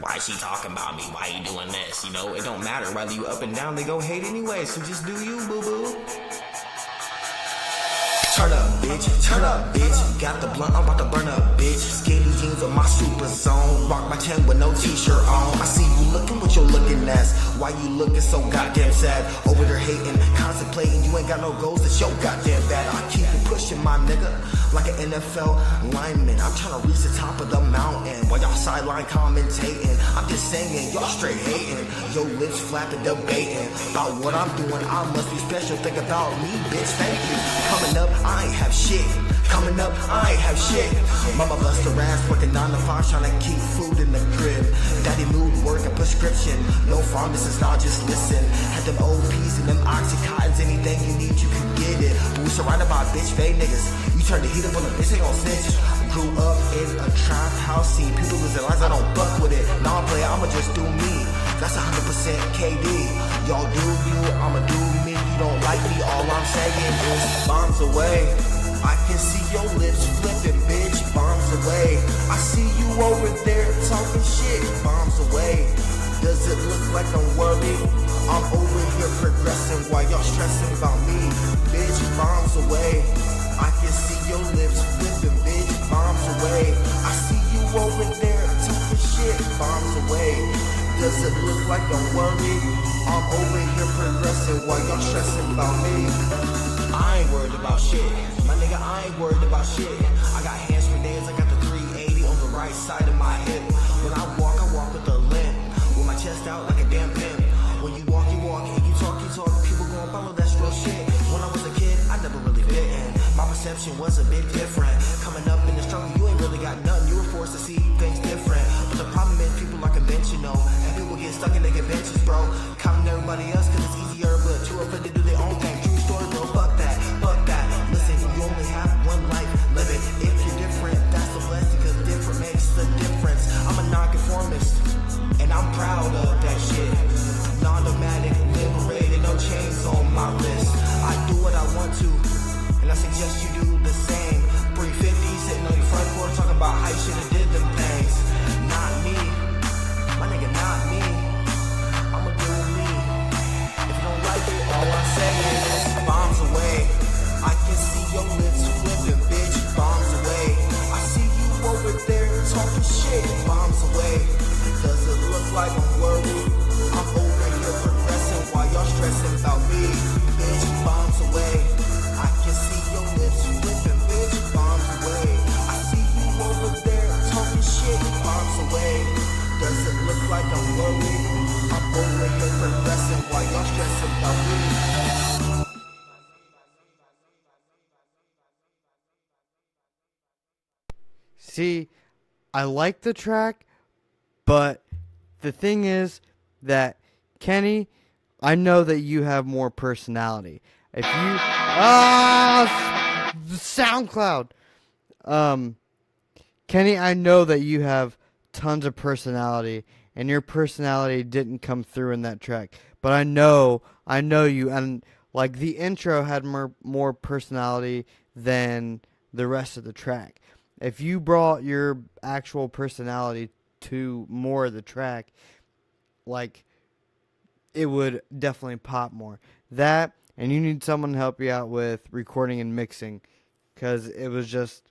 why is she talking about me? Why are you doing this? You know, it don't matter whether you up and down, they go hate anyway, so just do you, boo-boo. Turn up, bitch, turn up, bitch. Got the blunt, I'm about to burn up, bitch. Skinny jeans on my super zone. Rock my chain with no t-shirt on. I see you looking with your looking ass. Why you looking so goddamn sad? Over there hating, contemplating, you ain't got no goals, that's your goddamn bad. I keep it pushing, my nigga, like an NFL lineman. I'm trying to reach the top of the mountain while y'all sideline commentating. I'm just saying, y'all straight hating. Your lips flapping, debating about what I'm doing. I must be special, think about me, bitch, thank you. Coming up, I ain't have shit. Coming up, I ain't have shit. Mama bust her ass, working 9 to 5, trying to keep food in the crib. Daddy mood, work a prescription. No pharmacist, now just listen. Had them OPs and them Oxycontins, anything you need, you can get it. But we surrounded by bitch fade niggas. You turn the heat up on the bitch, ain't gon' snitch. Grew up in a trap house, seen people losing lives, I don't fuck with it. Now I'm playing, I'ma just do me. That's 100% KD. Y'all do you, I'ma do me. You don't like me, all I'm saying is bombs away. I can see your lips flipping, bitch, bombs away. I see you over there talking shit, bombs away. Does it look like I'm worried? I'm over here progressing while y'all stressing about me, bitch, bombs away. I can see your lips flipping, bitch, bombs away. I see you over there talking shit, bombs away. Does it look like I'm worried? I'm over here progressing while y'all stressing about me. I ain't worried about shit. My nigga, I ain't worried about shit. I got hands for days, I got the 380 on the right side of my hip. When I walk with a limp. With my chest out like a damn pimp. When you walk, and you talk, people gon' follow, that's real shit. When I was a kid, I never really fit in. My perception was a bit different. Coming up in the struggle, you ain't really got nothing. You were forced to see things different. But the problem is people are conventional. And people get stuck in their conventions, bro. Counting everybody else cause it's easier, but too afraid to do their own thing. True story, bro, fuck that. Listen, you only have one life, live it. If you're different, that's a blessing, cause different makes a difference. I'm a non-conformist, and I'm proud of that shit. Non-nomadic, liberated, no chains on my wrist. I do what I want to, and I suggest you do the same. 350 sitting on your front porch talking about how you should've did them things. Not me, my nigga, not me. I'ma do me. why y'all stressing about me. See, I like the track, but the thing is that, Kenny, I know that you have more personality. If you SoundCloud. Kenny, I know that you have tons of personality, and your personality didn't come through in that track. But I know you, and like the intro had more personality than the rest of the track. If you brought your actual personality to more of the track, like, it would definitely pop more. That, and you need someone to help you out with recording and mixing, because it was just,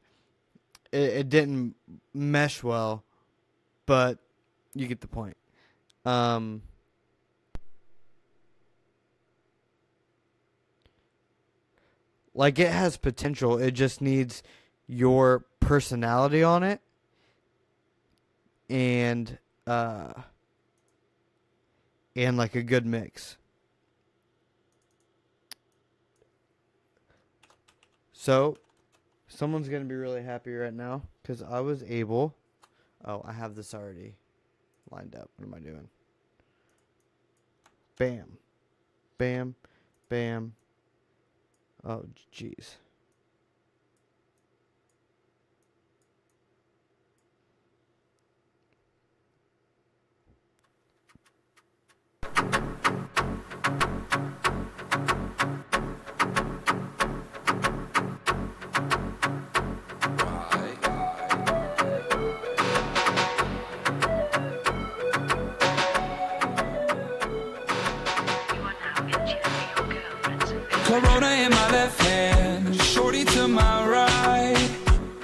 it didn't mesh well, but you get the point. Like, it has potential, it just needs your personality on it, and like a good mix. So, someone's going to be really happy right now, because I was able... Oh, I have this already lined up. What am I doing? Bam. Bam. Bam. Oh, jeez. Corona in my left hand, shorty to my right.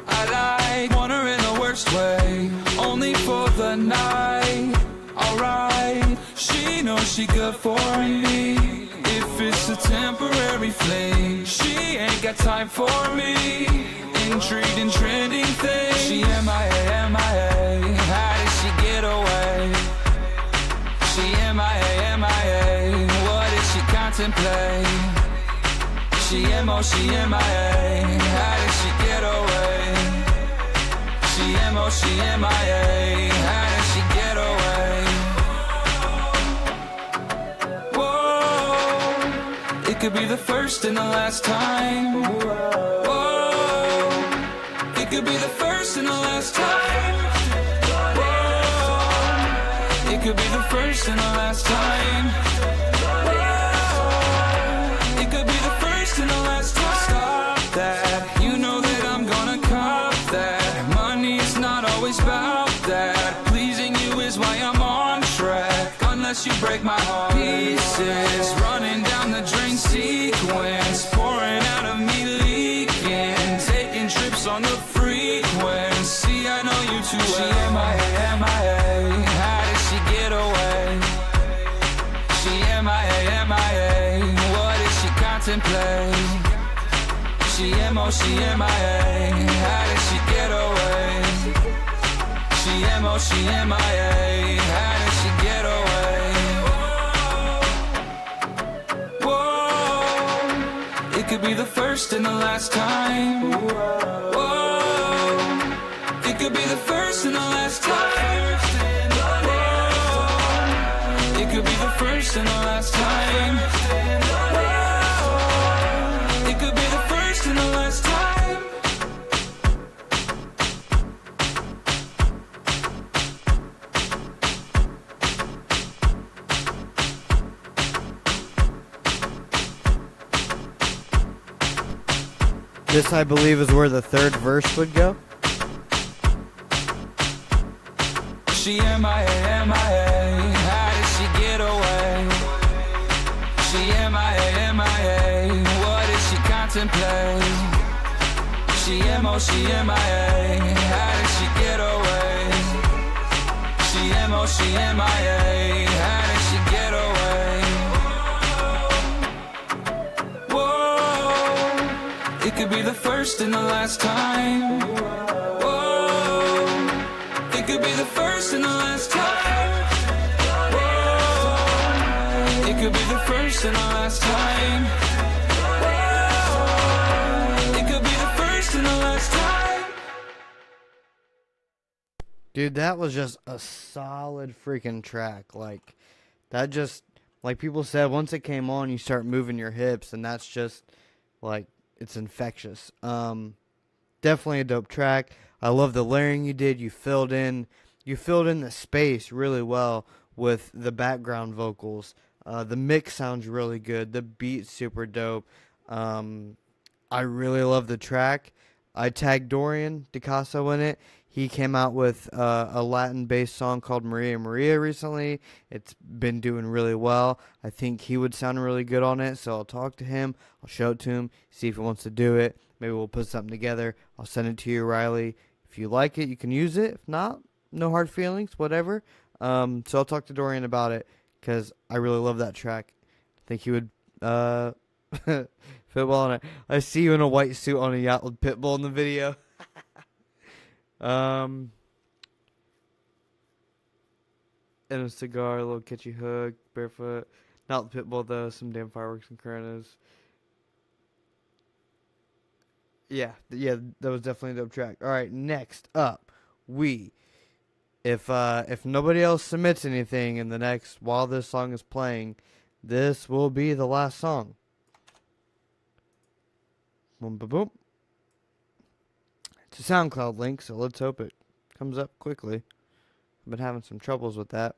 I like, want her in the worst way, only for the night. Alright, she knows she good for me. If it's a temporary flame, she ain't got time for me. Intrigued and trending things, she MIA, MIA. How did she get away? She MIA, MIA. What did she contemplate? She MO, she MIA. How did she get away? She MO, she MIA. How did she get away? Whoa, it could be the first and the last time. Whoa, it could be the first and the last time. Whoa, it could be the first and the last time. It could be the first and the last time. Stop that, you know that I'm gonna cop that. Money is not always about that. Pleasing you is why I'm on track. Unless you break my heart. Pieces running down the drain sequence, pouring out of me leaking, taking trips on the frequency. I know you too well. She MIA, MIA. How did she get away? She MIA, MIA. What did she contemplate? She MO, she MIA. How did she get away? She MO, she MIA. How did she get away? Whoa, it could be the first and the last time. Whoa, it could be the first and the last time. Whoa, it could be the first and the last time. Whoa, it could be the first and the last time. This, I believe, is where the third verse would go. She MIA, MIA. How did she get away? She MIA, MIA. What did she contemplate? She MO, she MIA. How did she get away? She MO, she MIA. How did she get away? Whoa, it could be the first and the last time. Whoa, it could be the first and the last time. Whoa, it could be the first and the last time. Whoa, it could be the first and the last time. Dude, that was just a solid freaking track. Like, that just, like people said, once it came on, you start moving your hips, and that's just, like, it's infectious. Definitely a dope track. I love the layering you did. You filled in the space really well with the background vocals. The mix sounds really good. The beat's super dope. I really love the track. I tagged Dorian DeCasso in it. He came out with a Latin-based song called Maria Maria recently. It's been doing really well. I think he would sound really good on it, so I'll talk to him. I'll show it to him, see if he wants to do it. Maybe we'll put something together. I'll send it to you, Riley. If you like it, you can use it. If not, no hard feelings, whatever. So I'll talk to Dorian about it because I really love that track. I think he would fit well on it. I see you in a white suit on a yacht with Pitbull in the video. And a cigar, a little catchy hook, barefoot. Not the Pitbull though, some damn fireworks and Coronas. Yeah, that was definitely a dope track. Alright, next up, if nobody else submits anything in the next, while this song is playing, this will be the last song. Boom, boom, boom. It's a SoundCloud link, so let's hope it comes up quickly. I've been having some troubles with that.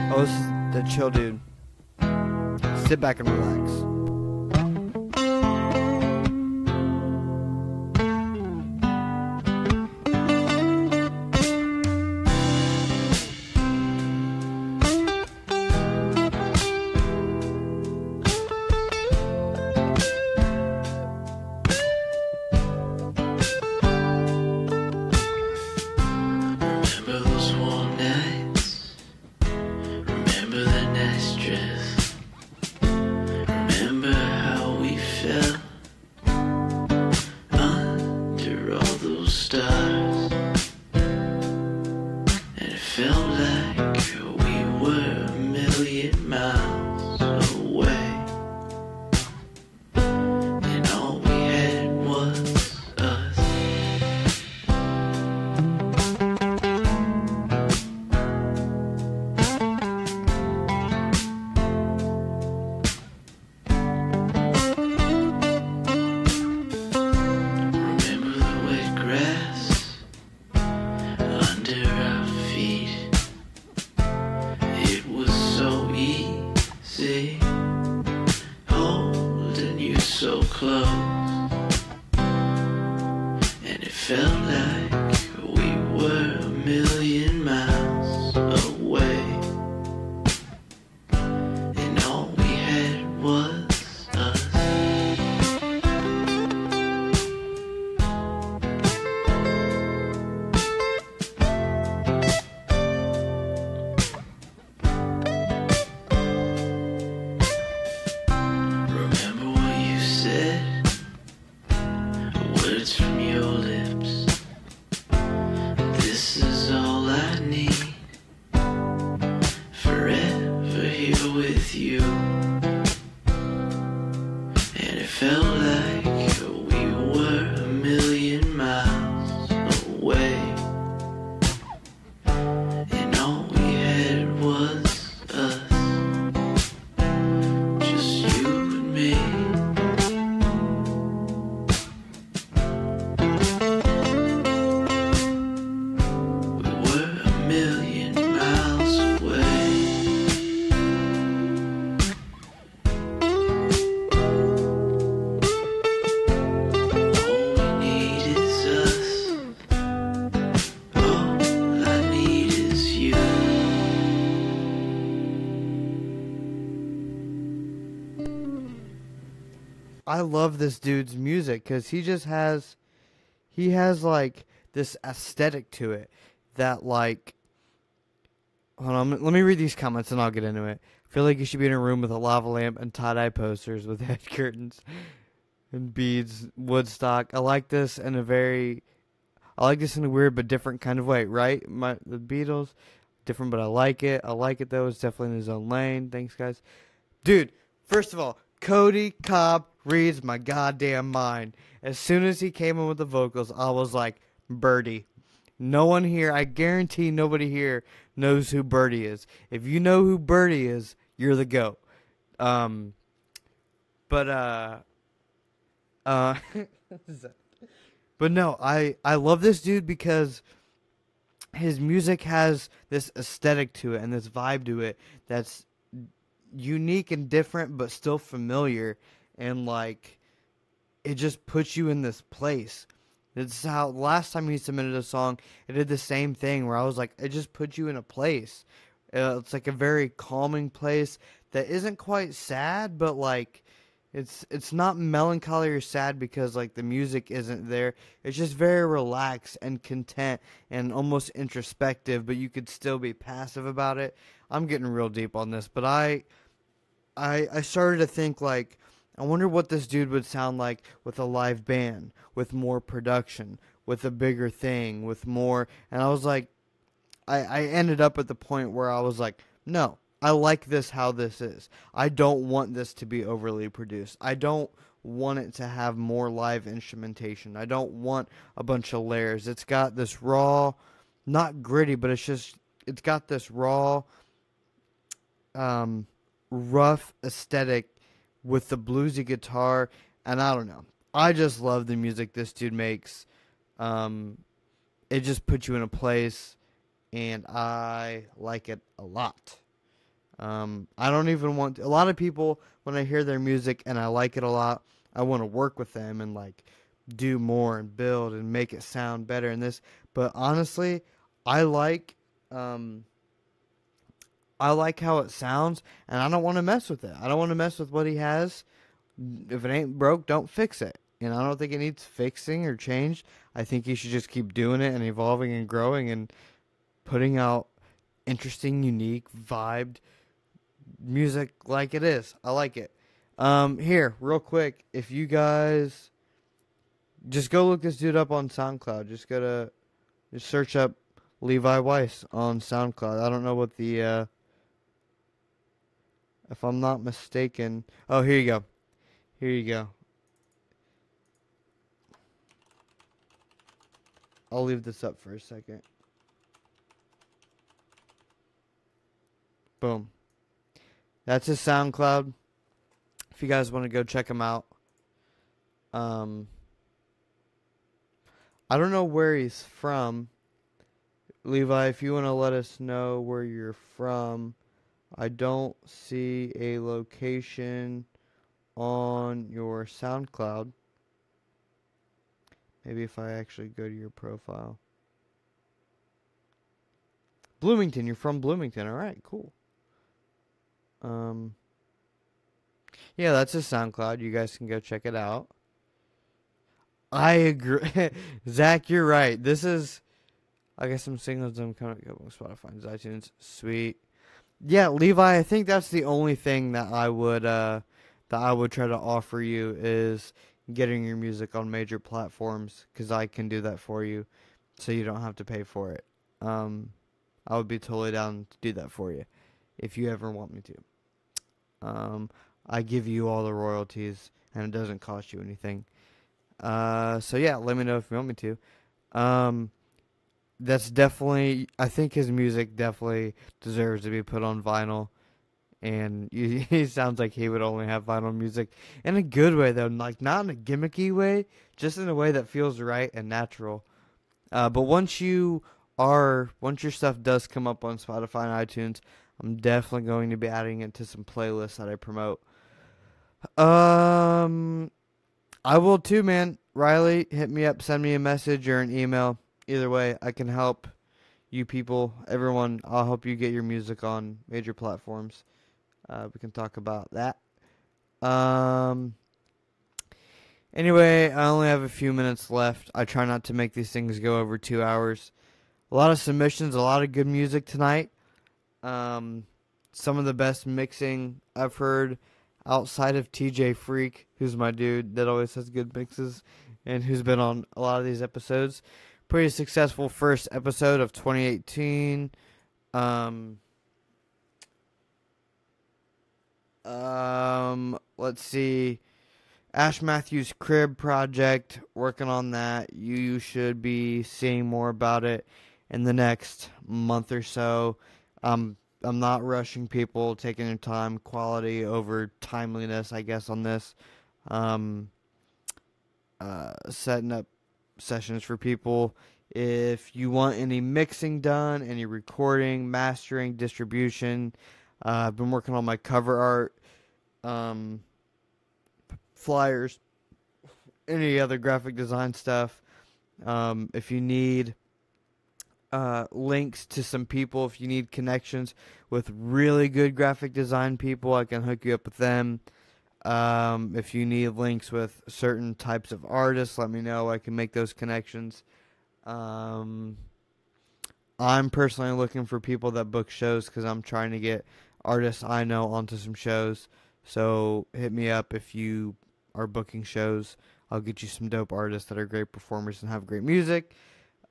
Oh, this is the chill dude. Sit back and relax. I love this dude's music because he has like this aesthetic to it that like hold on, let me read these comments and I'll get into it. I feel like you should be in a room with a lava lamp and tie-dye posters with head curtains and beads, Woodstock. I like this in a weird but different kind of way, right? The Beatles, different, but I like it. I like it, though. It's definitely in his own lane. Thanks, guys. Dude, first of all, Cody Cobb reads my goddamn mind. As soon as he came in with the vocals, I was like, Birdie. No one here, I guarantee nobody here knows who Birdie is. If you know who Birdie is, you're the GOAT. But no, I love this dude because his music has this aesthetic to it and this vibe to it that's unique and different but still familiar, and like it just puts you in this place. It's how last time he submitted a song, it did the same thing where I was like, it just puts you in a place. It's like a very calming place that isn't quite sad, but like it's not melancholy or sad because like the music isn't there. It's just very relaxed and content and almost introspective, but you could still be passive about it. I'm getting real deep on this, but I started to think like, I wonder what this dude would sound like with a live band, with more production, with a bigger thing, with more. And I was like, I ended up at the point where I was like, no, I like this how this is. I don't want this to be overly produced. I don't want it to have more live instrumentation. I don't want a bunch of layers. It's got this raw, not gritty, but it's got this raw, rough aesthetic with the bluesy guitar, and I don't know. I just love the music this dude makes. It just puts you in a place, and I like it a lot. I don't even want to, a lot of people, when I hear their music and I like it a lot, I want to work with them and like do more and build and make it sound better and this. But honestly, I like how it sounds, and I don't want to mess with it. I don't want to mess with what he has. If it ain't broke, don't fix it. And I don't think it needs fixing or changed. I think he should just keep doing it and evolving and growing and putting out interesting, unique, vibed music like it is. I like it. Here, real quick, if you guys just go look this dude up on SoundCloud. Just search up Levi Weiss on SoundCloud. I don't know what the if I'm not mistaken. Oh, here you go. Here you go. I'll leave this up for a second. Boom. That's his SoundCloud. If you guys want to go check him out. I don't know where he's from. Levi, if you want to let us know where you're from. I don't see a location on your SoundCloud. Maybe if I actually go to your profile. Bloomington, you're from Bloomington. All right, cool. Yeah, that's his SoundCloud. You guys can go check it out. I agree. Zach, you're right. This is, I guess I'm singling them coming up on Spotify and iTunes. Sweet. Yeah, Levi, I think that's the only thing that I would try to offer you is getting your music on major platforms, because I can do that for you, so you don't have to pay for it. I would be totally down to do that for you, if you ever want me to. I give you all the royalties, and it doesn't cost you anything. So yeah, let me know if you want me to. That's definitely, I think his music definitely deserves to be put on vinyl. And he sounds like he would only have vinyl music in a good way, though, like not in a gimmicky way, just in a way that feels right and natural. But once your stuff does come up on Spotify and iTunes, I'm definitely going to be adding it to some playlists that I promote. I will too, man. Riley, hit me up, send me a message or an email. Either way, I can help you people, everyone. I'll help you get your music on major platforms. We can talk about that. Anyway, I only have a few minutes left. I try not to make these things go over 2 hours. A lot of submissions, a lot of good music tonight. Some of the best mixing I've heard outside of TJ Freak, who's my dude that always has good mixes and who's been on a lot of these episodes. Pretty successful first episode of 2018. Let's see. Ash Matthews Crib Project, working on that. You should be seeing more about it in the next month or so. I'm not rushing people, taking their time, quality over timeliness, I guess, on this. Setting up sessions for people. If you want any mixing done, any recording, mastering, distribution, I've been working on my cover art, flyers, any other graphic design stuff. If you need links to some people, if you need connections with really good graphic design people, I can hook you up with them. If you need links with certain types of artists, let me know. I can make those connections. I'm personally looking for people that book shows because I'm trying to get artists I know onto some shows. So hit me up if you are booking shows. I'll get you some dope artists that are great performers and have great music.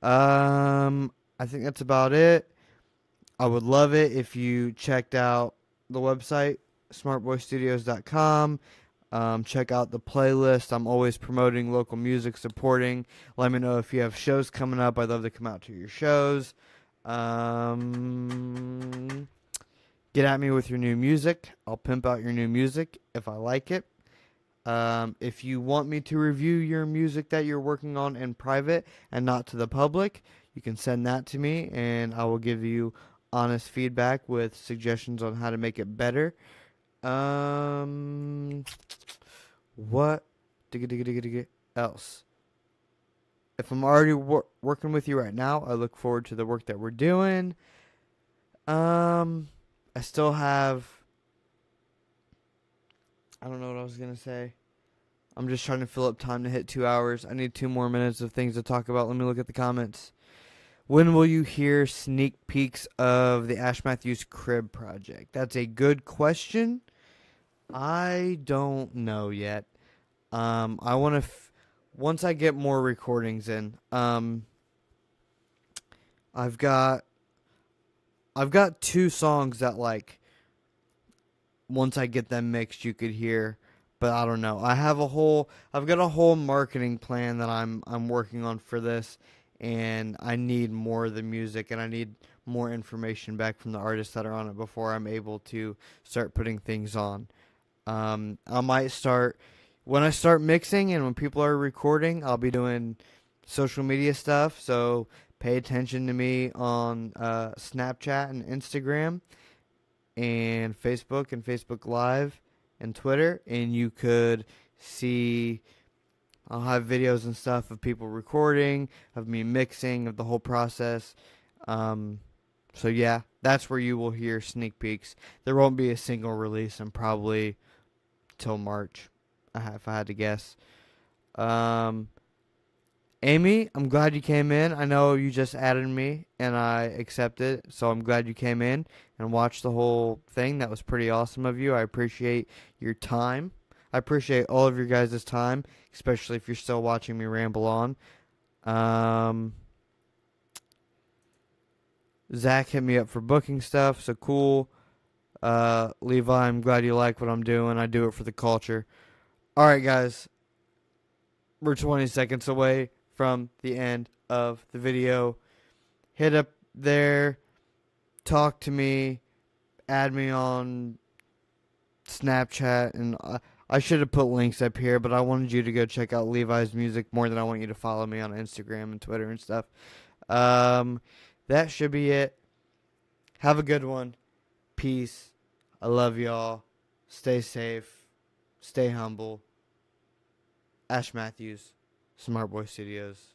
I think that's about it. I would love it if you checked out the website, smartboystudios.com. Check out the playlist. I'm always promoting local music, supporting. Let me know if you have shows coming up. I'd love to come out to your shows. Get at me with your new music. I'll pimp out your new music if I like it. If you want me to review your music that you're working on in private and not to the public, you can send that to me and I will give you honest feedback with suggestions on how to make it better. What else? If I'm already working with you right now, I look forward to the work that we're doing. I still have... I don't know what I was going to say. I'm just trying to fill up time to hit 2 hours. I need 2 more minutes of things to talk about. Let me look at the comments. When will you hear sneak peeks of the Ash Matthews Crib Project? That's a good question. I don't know yet. I want to... once I get more recordings in, I've got 2 songs that, like, once I get them mixed, you could hear, but I don't know. I've got a whole marketing plan that I'm working on for this, and I need more of the music, and I need more information back from the artists that are on it before I'm able to start putting things on. I might start, when I start mixing and when people are recording, I'll be doing social media stuff, so pay attention to me on Snapchat and Instagram and Facebook Live and Twitter, and you could see, I'll have videos and stuff of people recording, of me mixing, of the whole process. So yeah, that's where you will hear sneak peeks. There won't be a single release in probably till March, if I had to guess. Amy, I'm glad you came in. I know you just added me, and I accepted, so I'm glad you came in and watched the whole thing. That was pretty awesome of you. I appreciate your time. I appreciate all of your guys' time, especially if you're still watching me ramble on. Zach hit me up for booking stuff, so cool. Levi, I'm glad you like what I'm doing. I do it for the culture. All right, guys. We're 20 seconds away from the end of the video. Hit up there, talk to me, add me on Snapchat, and I should have put links up here, but I wanted you to go check out Levi's music more than I want you to follow me on Instagram and Twitter and stuff. That should be it. Have a good one. Peace. I love y'all. Stay safe. Stay humble. Ash Matthews, Smart Boy Studios.